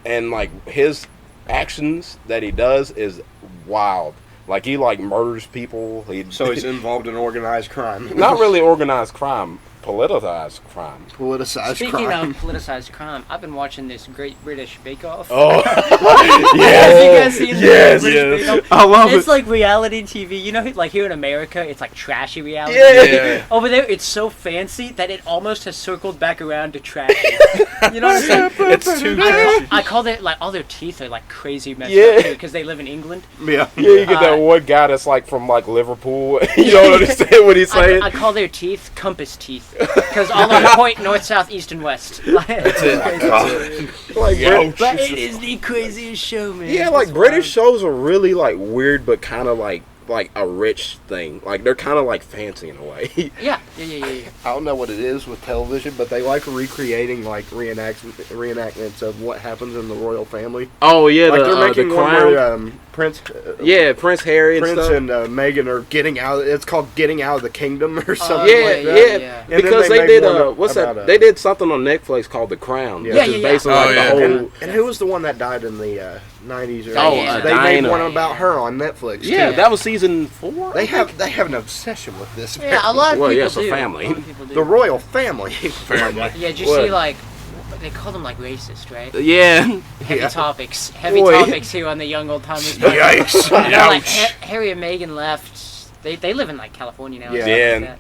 And like his actions that he does is wild. Like he like murders people. so he's involved in organized crime. not really organized crime, politicized crime. Politicized Speaking crime. of politicized crime, I've been watching this Great British Bake Off. Oh, Have you guys seen the yes, British yes. Bake Off? I love It's it. like reality TV. You know, like here in America, it's like trashy reality. Yeah. Over there, it's so fancy that it almost has circled back around to trashy. You know what I'm saying? It's too trashy. I call it like all their teeth are like crazy messed Yeah. up too because they live in England. Yeah. Yeah, you get that one guy that's like from like Liverpool. You don't understand what he's saying. I call their teeth compass teeth because all of them point north, south, east, and west. That's it. Like, Yeah. But it is the craziest show, man. yeah, It's like British wild. shows are really like weird, but kind of like a rich thing. Like they're kind of like fancy in a way. Yeah. I don't know what it is with television, but they like recreating like reenactments of what happens in the royal family. Oh yeah, Like they're making the one crown. where Prince, Yeah, Prince Harry and Prince stuff. and Meghan are getting out. It's called Getting Out of the Kingdom or something yeah, like that. yeah. And then because they they made did one what's about that? They did something on Netflix called The Crown. Yeah. which Yeah, is yeah, based on yeah. like Oh, the yeah. whole. And who was the one that died in the 90s? Or Diana. 80s? They made Diana. one about her on Netflix. Yeah, too. that was season 4. They have an obsession with this. Yeah, a lot of Well, people yeah, it's a do. family. A lot of people do. The royal family. Yeah, did you What? see like they call them like racist, right? Yeah. Heavy Yeah. topics. Heavy Boy. topics here on the Young Oldtimers. Yikes! You know, like Ouch. Harry and Meghan left. They live in like California now. and Yeah. stuff Yeah. like that.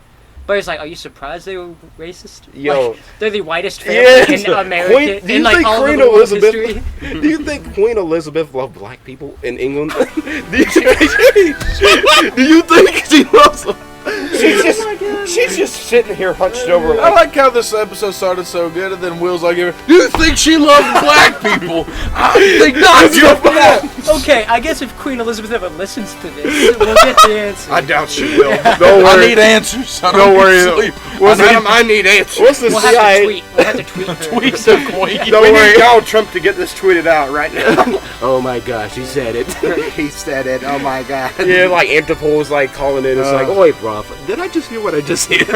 But it's like, are you surprised they were racist? Yo. Like, they're the whitest family Yes. in America. Queen- do you in like think all Queen of the world's Elizabeth- history. Do you think Queen Elizabeth loved black people in England? Do you think she loves them? She's just sitting here hunched over. I like how this episode started so good, and then Will's like, "Do you think she loved black people? I think not." Okay, I guess if Queen Elizabeth ever listens to this, we'll get the answer. I doubt she will. Don't I worry. need answers. I Don't need worry. sleep. I need answers. What's the We'll have CIA? to tweet. We'll have to tweet her. Tweet the queen. Don't We worry. need Donald Trump to get this tweeted out right now. Oh my gosh, he said it. He said it. Oh my god. Yeah, like Interpol's like calling it. It's like, oi, bruv. Did I just hear what I just heard?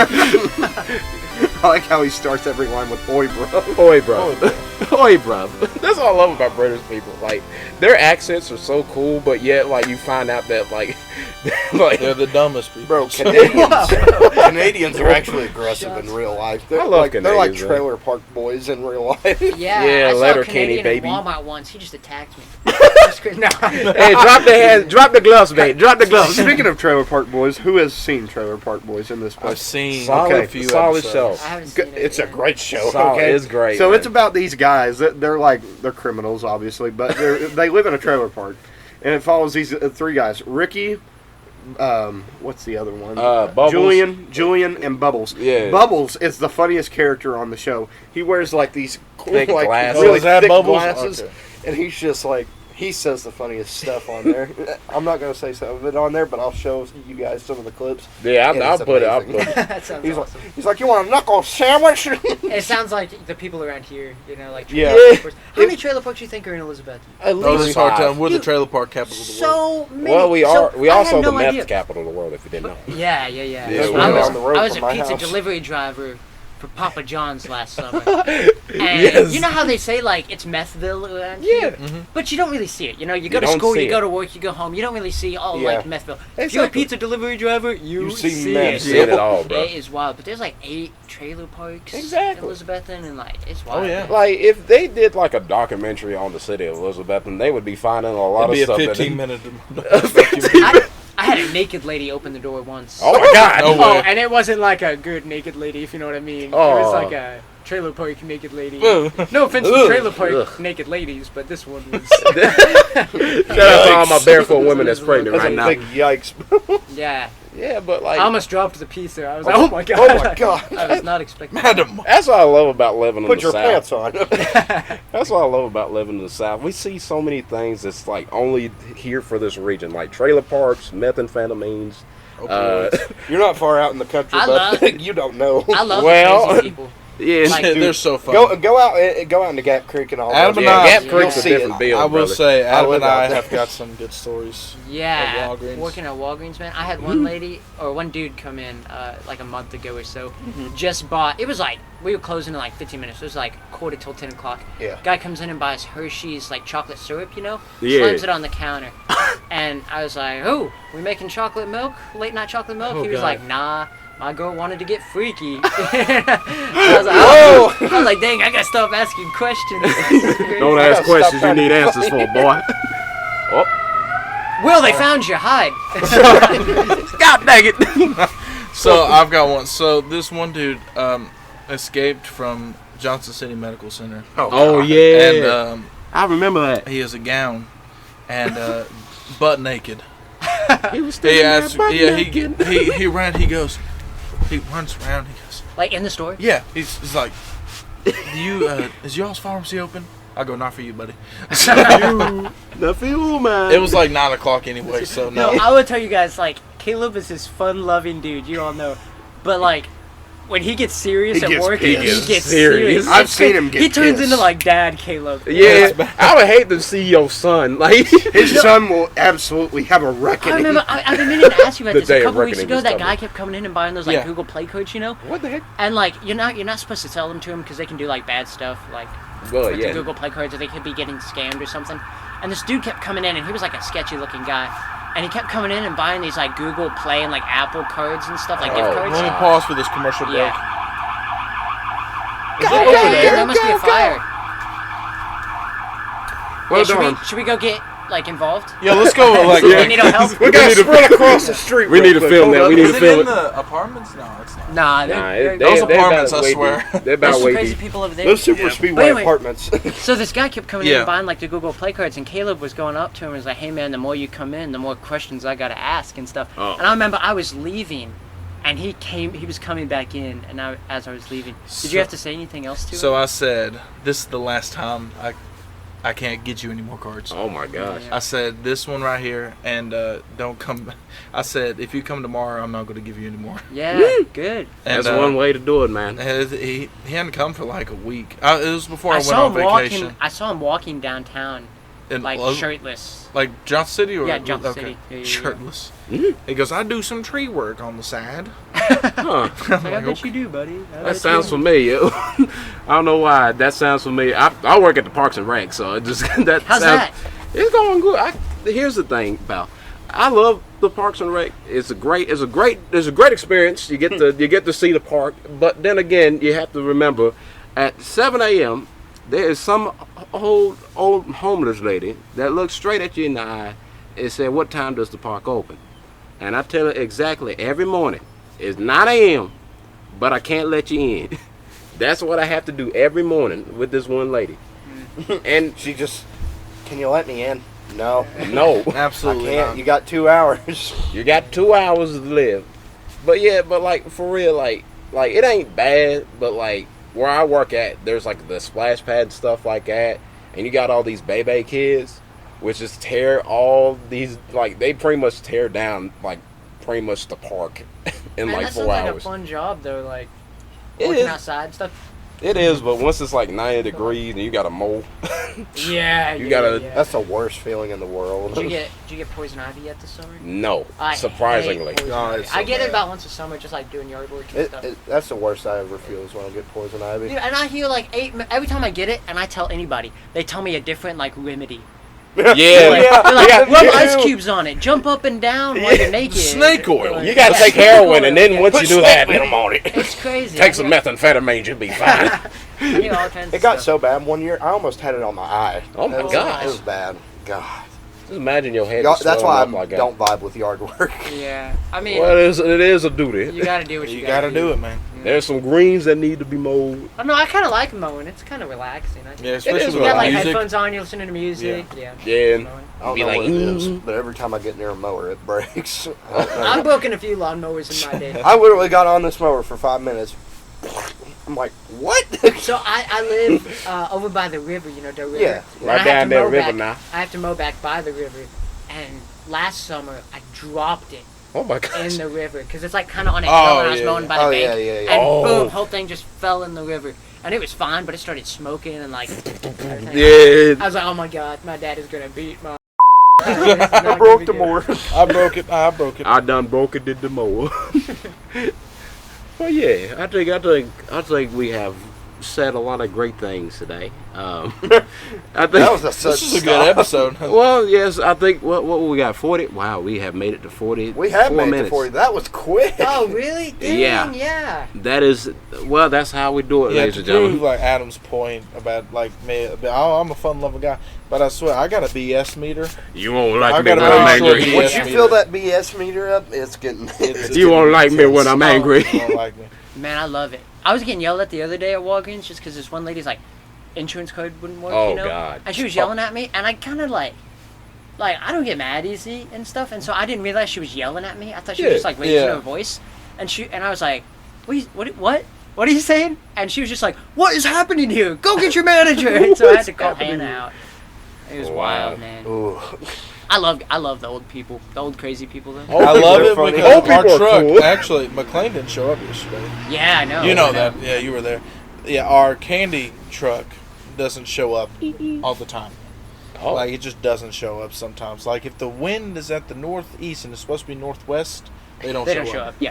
I like how he starts every line with "Oi, bro." Oi, bruv. Oi, bruv. That's what I love about British people. Like, their accents are so cool, but yet, like, you find out that, like, They're the dumbest people. Bro, Canadians are actually aggressive in real life. They're I love like they're like Canadians, man. trailer park boys in real life. Yeah, Yeah, I saw a Letterkenny, Canadian baby. in Walmart once. He just attacked me. That's crazy. No. hey, drop the gloves, mate. Drop the gloves. Speaking of Trailer Park Boys, who has seen Trailer Park Boys in this I've place? seen Solid, a few solid episodes. show. I haven't seen it. It's a yet. great show. Solid. Okay, It's great, So man. it's about these guys. They're criminals, obviously, but they live in a trailer park, and it follows these three guys: Ricky. What's the other one? Bubbles. Julian, and Bubbles. Yeah. Bubbles is the funniest character on the show. He wears like these cool, Thick like glasses. really Oh, is that thick Bubbles? glasses, Okay. and he's just like. He says the funniest stuff on there. I'm not going to say some of it on there, but I'll show you guys some of the clips. Yeah, And I'll it's put it. I'll amazing. put it. That sounds He's awesome. like, you want a knuckle sandwich? It sounds like the people around here, you know, like Yeah. trailer parks. How many trailer parks do you think are in Elizabeth? At Oh, this least hard 5. time. We're the You- trailer park capital of the world. So many. Well, we So, are. We I also had the no meth idea. capital of the world. If you didn't know. Yeah. Yeah, That's we right are. down the road I was from a my pizza house. delivery driver for Papa John's last summer. And Yes. you know how they say, like, it's Methville around Yeah. here? But you don't really see it. You know, you go to don't school, see you go it. to work, you go home. You don't really see, Yeah. like, Methville. If you're a Exactly. pizza delivery driver, you see see meth. it. You see it all, bro. It is wild. But there's, like, 8 trailer parks Exactly. in Elizabethan, and, like, it's wild. Oh, yeah. Like if they did like a documentary on the city of Elizabeth, then they would be finding a lot It'd be of a stuff. 15-minute I had a naked lady open the door once. Oh my God! No Oh, way. and it wasn't like a good naked lady, if you know what I mean. Oh. It was like a trailer park naked lady. Ugh. No offense to Ugh. trailer park Ugh. naked ladies, but this one was. Shout out to all my barefoot women that's pregnant That's right a now. big yikes. Yeah. Yeah, but like I almost dropped the piece there. I was like, oh my god. Oh my god. I was not expecting Madam. that's what I love about living in Put the your South. pants on. That's what I love about living in the South. We see so many things that's like only here for this region, like trailer parks, methamphetamines. You're not far out in the country, I but love- you don't know. I love Well, crazy people. Yeah, Like, They're so fun. Go out in the Gap Creek and all Adam that. and yeah, I- Gap You'll Creek's a see different it. deal, I will brother. say, Adam live and out I there. have got some good stories. Yeah, At Walgreens. working at Walgreens, man. I had one lady or one dude come in like a month ago or so. Just bought. It was like we were closing in like 15 minutes. It was like 10:15. Yeah. Guy comes in and buys Hershey's like chocolate syrup, you know. Yeah. Slams it on the counter, and I was like, "Oh, we making chocolate milk? Late night chocolate milk?" Oh, he was God. like, "Nah." My girl wanted to get freaky. I was like, Whoa! I was like, dang, I gotta stop asking questions. Don't I ask gotta questions stop you need trying to answers for, boy. Oh, Will, they found you. Hide. God dang it! So I've got one. So this one dude escaped from Johnson City Medical Center, Oh yeah, and I remember that. he has a gown and butt naked. He was He standing asked, there yeah, butt-naked. he ran. He goes, he runs around. He goes, Like in the store. yeah. He's like, do you is y'all's pharmacy open? I go, not for you, buddy. The fuel man. It was like 9 o'clock anyway, so No, no. I would tell you guys, like, Caleb is this fun-loving dude, you all know. But, like, when he gets serious He at gets work, pissed. he gets Serious. serious. I've seen him get He turns pissed. into, like, Dad Caleb. Yeah, I would hate to see your son. Like, His son will absolutely have a I reckoning. remember, I've been meaning to ask you about The this. day A of couple weeks reckoning ago, is that guy coming. kept coming in and buying those, like, Yeah. Google Play codes, you know? what the heck? And, like, you're not supposed to tell them to him because they can do, like, bad stuff, like, Well, with the yeah. Google Play cards, or they could be getting scammed or something. And this dude kept coming in, and he was, like, a sketchy-looking guy. And he kept coming in and buying these, like, Google Play and, like, Apple cards and stuff, like, gift Oh, cards. Let me pause for this commercial break. Yeah. Is Hey, it over there? there must be a fire. Well Yeah, done. should we go get like involved? Yeah, let's go. Like, You need no help? We gotta need to- sprint across the street. We real need to quick. film Hold that. up. We need is to it film in it. the apartments? No, it's not. Nah, Those they apartments, about I way swear. deep. They're about There's some way crazy deep. people over there. Those super Yeah. speedway But anyway- apartments. So this guy kept coming in Yeah. and buying like the Google Play cards, and Caleb was going up to him and was like, "Hey man, the more you come in, the more questions I gotta ask and stuff." Oh. And I remember I was leaving, and he was coming back in, and as I was leaving, did you have to say anything else to So him? I said, this is the last time I can't get you any more cards. Oh my gosh. I said, this one right here, and don't come. I said, if you come tomorrow, I'm not going to give you any more. Yeah, good. And, That's one way to do it, man. He hadn't come for like a week. It was before I, I went saw on him vacation. walking. I saw him walking downtown, And like was- shirtless. Like Johnson City? Or, Yeah, Johnson okay. City. Yeah. Shirtless. Mhm. He goes, I do some tree work on the side. Huh. Like, I bet okay. you do, buddy. I bet That you sounds do. familiar. I don't know why. That sounds familiar. I work at the Parks and Rec, so it just that. How's sounds, that? It's going good. Here's the thing, pal. I love the Parks and Rec. It's a great experience. You get to see the park, but then again, you have to remember, at 7 a.m. there is some old homeless lady that looks straight at you in the eye and said, "What time does the park open?" And I tell her exactly every morning, it's 9 a.m., but I can't let you in. That's what I have to do every morning with this one lady. And She just, can you let me in? No. no, I Absolutely can't. not. You got 2 hours. you got 2 hours to live. But yeah, but like for real, like it ain't bad, but like where I work at, there's like the splash pad and stuff like that, and you got all these baby kids, which is tear all these, like they pretty much tear down like pretty much the park in Man, like that 4 sounds like a hours. fun job though, like It working is. outside and stuff. It is, but once it's like 90 degrees and you got to mow, Yeah, You gotta- That's the worst feeling in the world. Did you get poison ivy yet this summer? no, I surprisingly. hate poison God, ivy. it's so I get it bad. about once a summer, just like doing yard work and stuff. That's the worst I ever feel is when I get poison ivy. Dude, and I hear like every time I get it, and I tell anybody, they tell me a different like remedy. Yeah, They're like, yeah, rub yeah. ice cubes on it, jump up and down while you're naked. Snake oil. Like, You got to yeah, take heroin, snake and then oil, once yeah. you do that, on it. It's crazy. Take some methamphetamine, you'll be fine. I hear all kinds It of got stuff. so bad one year, I almost had it on my eye. Oh my It was- gosh. It was bad. God. Just imagine your head. That's why I like don't vibe with yard work. Yeah, I mean, Well, it is a duty. you gotta do what you You gotta gotta do it, man. There's some greens that need to be mowed. Oh no, I kind of like mowing. It's kind of relaxing. Yeah, is especially You with got like music. headphones on, you're listening to music. Yeah. Yeah, and Mowing. I don't Be know like, what it is, but every time I get near a mower, it breaks. I've broken a few lawnmowers in my day. I literally got on this mower for 5 minutes. I'm like, what? So I live over by the river, you know, the river. Yeah. And Right I have down to there mow river back, now. I have to mow back by the river, and last summer I dropped it oh my gosh. in the river because it's like kind of on a hill, Oh, and I was yeah, mowing yeah. by the Oh, bank, yeah, yeah, yeah. and Oh. boom, whole thing just fell in the river, and it was fine, but it started smoking and like. everything. Yeah. I was like, oh my god, my dad is gonna beat my. I broke the mower. I broke it. I broke it. I done broke it, did the mower. Well, yeah, I think we have said a lot of great things today. I think That was This is a good episode. Well, yes, I think what we got 40. Wow, we have made it to 40. We have 4 made it minutes. to 40. That was quick. Oh really? Dang, Yeah. Yeah. That is that's how we do it, Yeah, ladies to and gentlemen. prove like Adam's point about like me, I'm a fun-loving guy, but I swear I got a BS meter. You won't I like me gotta when make I'm sure angry. he- Once BS you meter. fill that BS meter up, it's getting. It's You won't like me when I'm Oh. angry. You don't like me. Man, I love it. I was getting yelled at the other day at Walgreens just because this one lady's like, insurance code wouldn't work, Oh, you know? God. And she was yelling at me, and I kind of like, I don't get mad easy and stuff, and so I didn't realize she was yelling at me. I thought she was Yeah, just like raising her voice, and I was like, what are you saying? And she was just like, what is happening here? Go get your manager. And so I had to call Hannah out. It was Wow. wild, man. Ooh. I love the old people, the old crazy people though. Old I people love are it funny. because Old our people are truck cool. actually McLean didn't show up yesterday. Yeah, I know. You know I that? Yeah, you were there. Yeah, our candy truck doesn't show up all the time. Oh. Like it just doesn't show up sometimes. Like if the wind is at the northeast and it's supposed to be northwest, they don't show up. Yeah.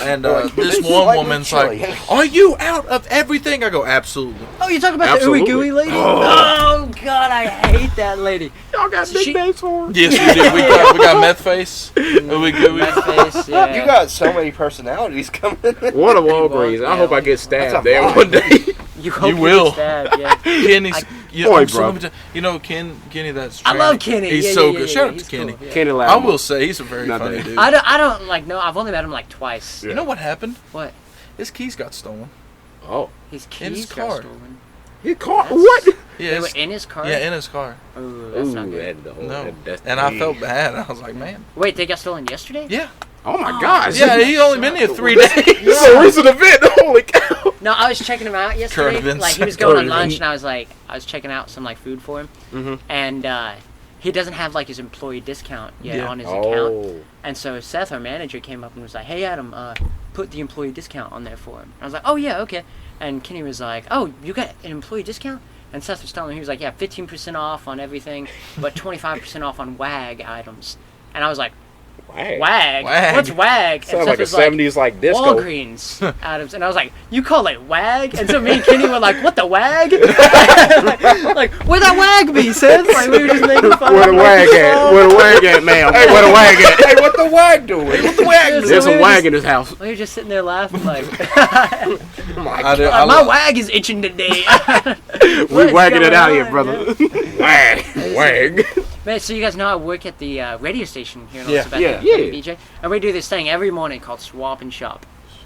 And Like, this it's one slightly woman's chilly. like, "Are you out of everything?" I go, "Absolutely." Oh, you talking about Absolutely. the ooey gooey lady? Oh. Oh God, I hate that lady. Y'all got She- nicknames for her? Yes, we did. We got meth face. We Red face, yeah. You got so many personalities coming. One of Walgreens. I hope I get That's stabbed a there vibe. one day. You hope You will. get stabbed, yeah. Kenny's. Boy, I'm so bro. limited. You know Kenny. That's. I love tranny. Kenny. He's Yeah, so yeah, good. yeah, Shout out he's to Kenny. cool, yeah. Kenny I Lattimore. will say he's a very Not funny that. dude. I don't like no. I've only met him like twice. You know what happened? What? His keys got stolen. Oh, His In his keys got car. stolen. he caught That's- what? Yeah, They were his- in his car. yeah, in his car. Ooh, that's not good. No, that's and I felt bad. I was like, man. Wait, they got stolen yesterday? Yeah, Oh my gosh. yeah. He only been here 3 days. It's a recent event. Holy cow. No, I was checking him out yesterday. events. Like he was going on Current lunch, events. and I was checking out some like food for him, Mhm. and he doesn't have like his employee discount yet Yeah. on his account. Oh. And so Seth, our manager, came up and was like, "Hey Adam, put the employee discount on there for him." I was like, "Oh yeah, okay." And Kenny was like, "Oh, you got an employee discount?" And Seth was telling me, he was like, "Yeah, 15% off on everything, but 25% off on WAG items." And I was like, Wag. "WAG? WAG. What's WAG?" And Sounds Seth like a was like, 70s like disco. Walgreens items. And I was like, "You call it WAG?" And so me and Kenny were like, "What the WAG?" like, where that WAG be, Seth? Like we were just making fun Where of the him. wag at? Where the wag at, ma'am? Where the wag at? Hey, what the wag doing? What the wag doing? There's we some were wag just- in this house. We were just sitting there laughing like, I my WAG is itching today. What We is wagging it going out here, on, brother. Wag. Wag. Man, so you guys know I work at the radio station here in Yeah. Elizabeth, Yeah. BJ, and we do this thing every morning called Swap and Shop.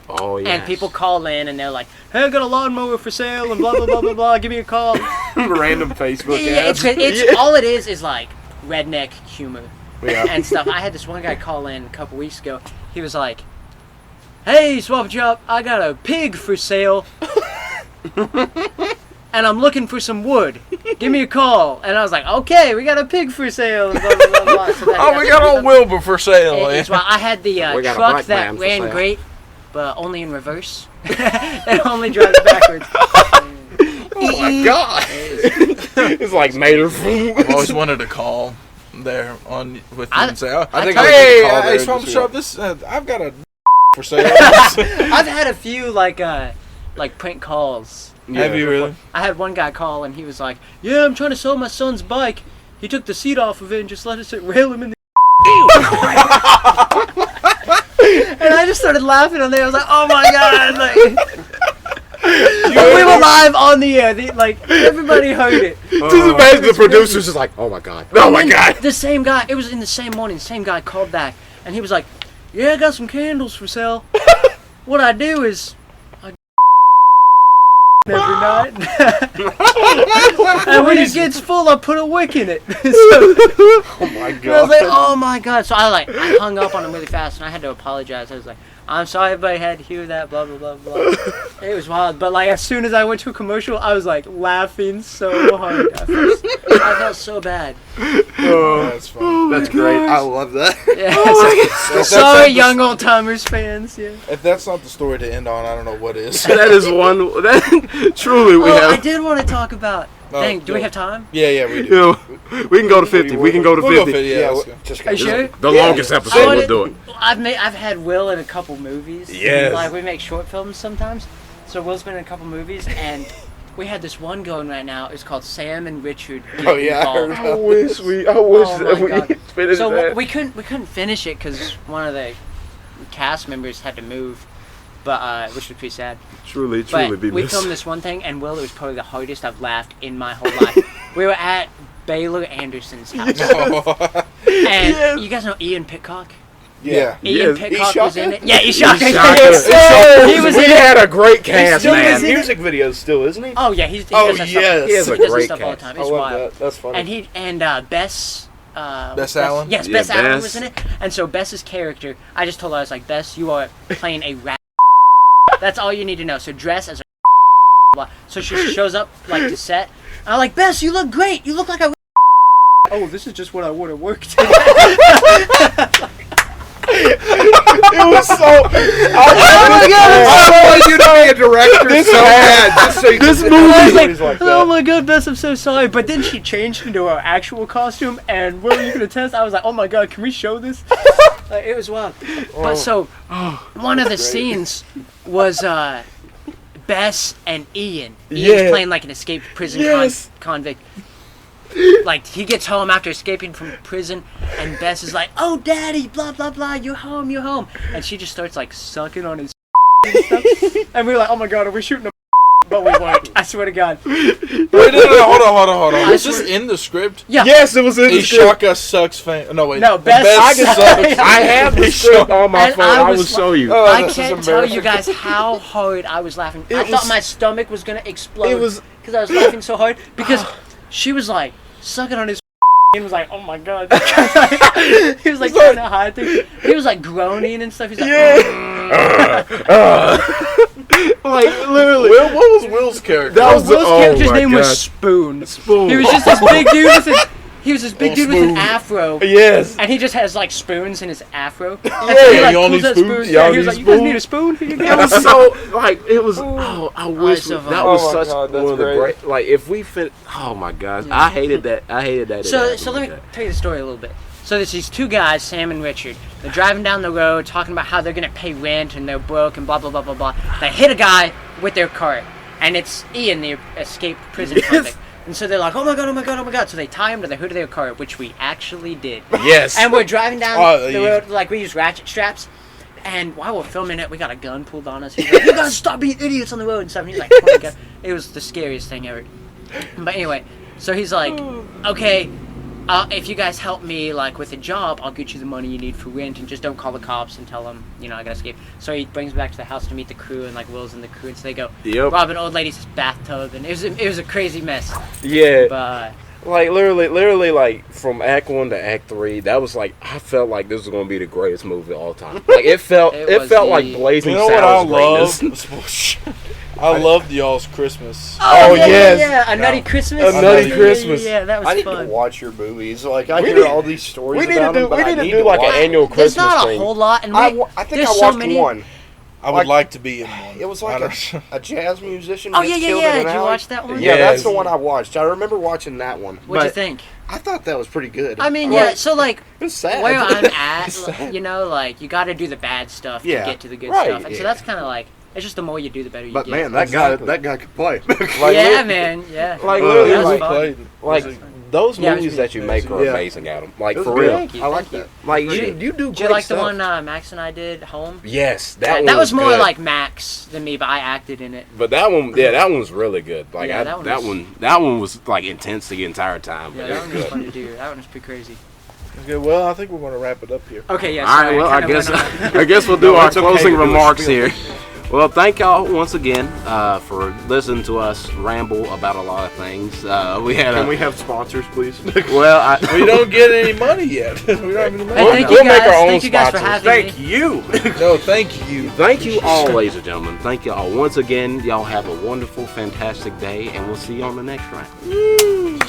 Oh, yeah. And people call in and they're like, "Hey, I got a lawnmower for sale and blah blah blah blah blah. Give me a call." Random Facebook Yeah, ads. it's all it is like redneck humor Yeah. and stuff. I had this one guy call in a couple weeks ago. He was like, "Hey, Swap and Shop, I got a pig for sale." And I'm looking for some wood. Give me a call. And I was like, "Okay, we got a pig for sale." And blah, blah, blah, blah. So Oh, we got old Wilbur for sale. It's why I had the We got a truck black that man for ran sale. great, but only in reverse. It only drives backwards. Oh my god. It's like Mater food. I've always wanted to call there on with you and say, oh, I think I "Hey, call there hey, and Swamp just Shop, this I've got a for sale." I've had a few like prank calls. Have you really? I had one guy call and he was like, "Yeah, I'm trying to sell my son's bike. He took the seat off of it and just let us rail him in the." And I just started laughing on there. I was like, "Oh my god!" Like, we were live on the air. Everybody heard it. Just imagine the producer's just like, oh my god. Oh my god. The same guy, it was in the same morning, the same guy called back, and he was like, yeah, I got some candles for sale. What I do is, I every night. And when it gets full, I put a wick in it. Oh my god. I was like, oh my god. So I hung up on him really fast, and I had to apologize. I was like, I'm sorry everybody had to hear that, blah, blah, blah, blah. It was wild. But, as soon as I went to a commercial, I was, laughing so hard. I felt so bad. Oh, that's fun. That's great. I love that. Yeah. Sorry, young Oldtimers fans. Yeah. If that's not the story to end on, I don't know what is. That is one. Truly, we have. I did want to talk about. Dang, do we have time? Yeah, we do. We can go to 50. We can go to 50. We'll go 50, yeah, let's go. Just Are you sure? The longest episode, we'll do it. I've had Will in a couple movies. Yes. We make short films sometimes. So Will's been in a couple movies, and we had this one going right now. It's called Sam and Richard. Oh yeah. I wish that we finished so that. we couldn't finish it because one of the cast members had to move, but which was pretty sad. Truly But be we missed. filmed this one thing, and Will, it was probably the hardest I've laughed in my whole life. We were at Baylor Anderson's house, and you guys know Ian Pitcock? Yeah. Ian Yes. Pitcock was in Ishaka? it. Yeah, Ishaka. He was we in it. had a great cast, still man. is in it. Music videos still, isn't he? Oh yeah, he Oh, does that yes. stuff. He has a does this great stuff all the cast. time. I It's love wild. that. That's funny. And Bess. Bess Allen? Yes, Yeah, Bess Allen Bess. was in it. And so Bess's character, I just told her, I was like, Bess, you are playing a rat. That's all you need to know. So dress as a blah. So she shows up to set. And I'm like, Bess, you look great. You look like a. Oh, this is just what I would have worked. It was so. I wanted you to be a director so bad. Just so you This could- movie- Movies like Oh that. my god, Bess, I'm so sorry. But then she changed into her actual costume, and Will, you can attest, I was like, oh my god, can we show this? It was wild. But so, one of the scenes was Bess and Ian. Ian's playing like an escaped prison convict. He gets home after escaping from prison, and Bess is like, "Oh, Daddy, blah blah blah, you're home, you're home," and she just starts sucking on his and stuff. And we were like, "Oh my god, are we shooting a?" But we weren't. I swear to God. Wait, no, hold on. Is this in the script? Yeah. Yes, it was in the script. Ishaka sucks fan. No, wait. No, Bess sucks. I have the script on my And phone. I I will was show you. Oh, I this is can't tell you embarrassing. guys how hard I was laughing. I was- thought my stomach was gonna explode. It was- because I was laughing so hard. Because she was sucking on his and was like, "Oh my god!" He was trying to hide things. He was groaning and stuff. He's like, Literally. What was Will's character? That was Will's character's my name was gosh. Spoon. Spoon. He was just this big dude with a. He was this big dude with an Spoon. afro. Yes. And he just has spoons in his afro. And so Yeah, he y'all pulls need that spoons? spoon. Yeah, Y'all he was need like, "You guys spoons?" need a spoon? Here you It go." was so it was. Oh, I wish so that fun. was Oh my such God, that's one of the great. great. If we fit. Oh my gosh, I hated that. I hated that. So let me tell you the story a little bit. So there's these two guys, Sam and Richard. They're driving down the road talking about how they're going to pay rent and they're broke and blah, blah, blah, blah, blah. They hit a guy with their cart. And it's Ian, the escaped prison convict. And so they're like, oh my god, oh my god, oh my god. So they tie him to the hood of their car, which we actually did. Yes. And we're driving down Oh, the yeah. road, we use ratchet straps. And while we're filming it, we got a gun pulled on us. He's like, you guys stop being idiots on the road and stuff. And he's like, oh my god. It was the scariest thing ever. But anyway, so he's like, okay, if you guys help me with a job, I'll get you the money you need for rent, and just don't call the cops and tell them, I gotta escape. So he brings me back to the house to meet the crew, and Will's in the crew, and so they go rob an old lady's bathtub, and it was a crazy mess. Yeah. But literally, from Act 1 to Act 3, that was I felt like this was gonna be the greatest movie of all time. It felt It felt was like the- Blazing You know what I Saddles love? greatness. I loved y'all's Christmas. Oh, yeah, yes. yeah, a Nutty Christmas. A Nutty Yeah, Christmas. Yeah, that was I need fun. to watch your movies. I We hear need- all these stories we need about to do- them, but we I need to need do to like an watch. annual There's Christmas not a thing. whole lot, and I think I there's watched so many. one. I would like to be in one. It was I like don't- a jazz musician. Oh, gets yeah, killed yeah, in an did you alley. watch that one? Yeah, Yes. that's the one I watched. I remember watching that one. What'd you But- think? I thought that was pretty good. I mean, Well, yeah, so it was sad. where I'm at, It's sad. you got to do the bad stuff Yeah. to get to the good Right, stuff, and so yeah. that's kind of it's just the more you do, the better you But get. man, that Exactly. guy could play. yeah, man, yeah. Literally, That was we fun. played. Like those Yeah, movies that you make are Yeah. amazing, Adam. Like, That's for good. real. Thank you, I like thank that. Like, Did you do Did great you like stuff. the one Max and I did, Home? Yes, that one That was more good. like Max than me, but I acted in it. But that one, yeah, that one was really good. Like, Yeah, that one was like intense the entire time. Yeah, But that it one was was good. fun to do. That one was pretty crazy. Okay, well, I think we're going to wrap it up here. Okay, yeah. All right, sorry, well, I kinda guess went on. I guess we'll do No, our it's okay closing to do a remarks spiel. here. Well, thank y'all once again for listening to us ramble about a lot of things. We had Can we have sponsors, please? well, We don't get any money yet. We don't have any money. Hey, thank we'll you guys. make our own Thank you guys for sponsors. having Thank me. you. No, thank you. Thank you all, ladies and gentlemen. Thank you all once again. Y'all have a wonderful, fantastic day, and we'll see you on the next round.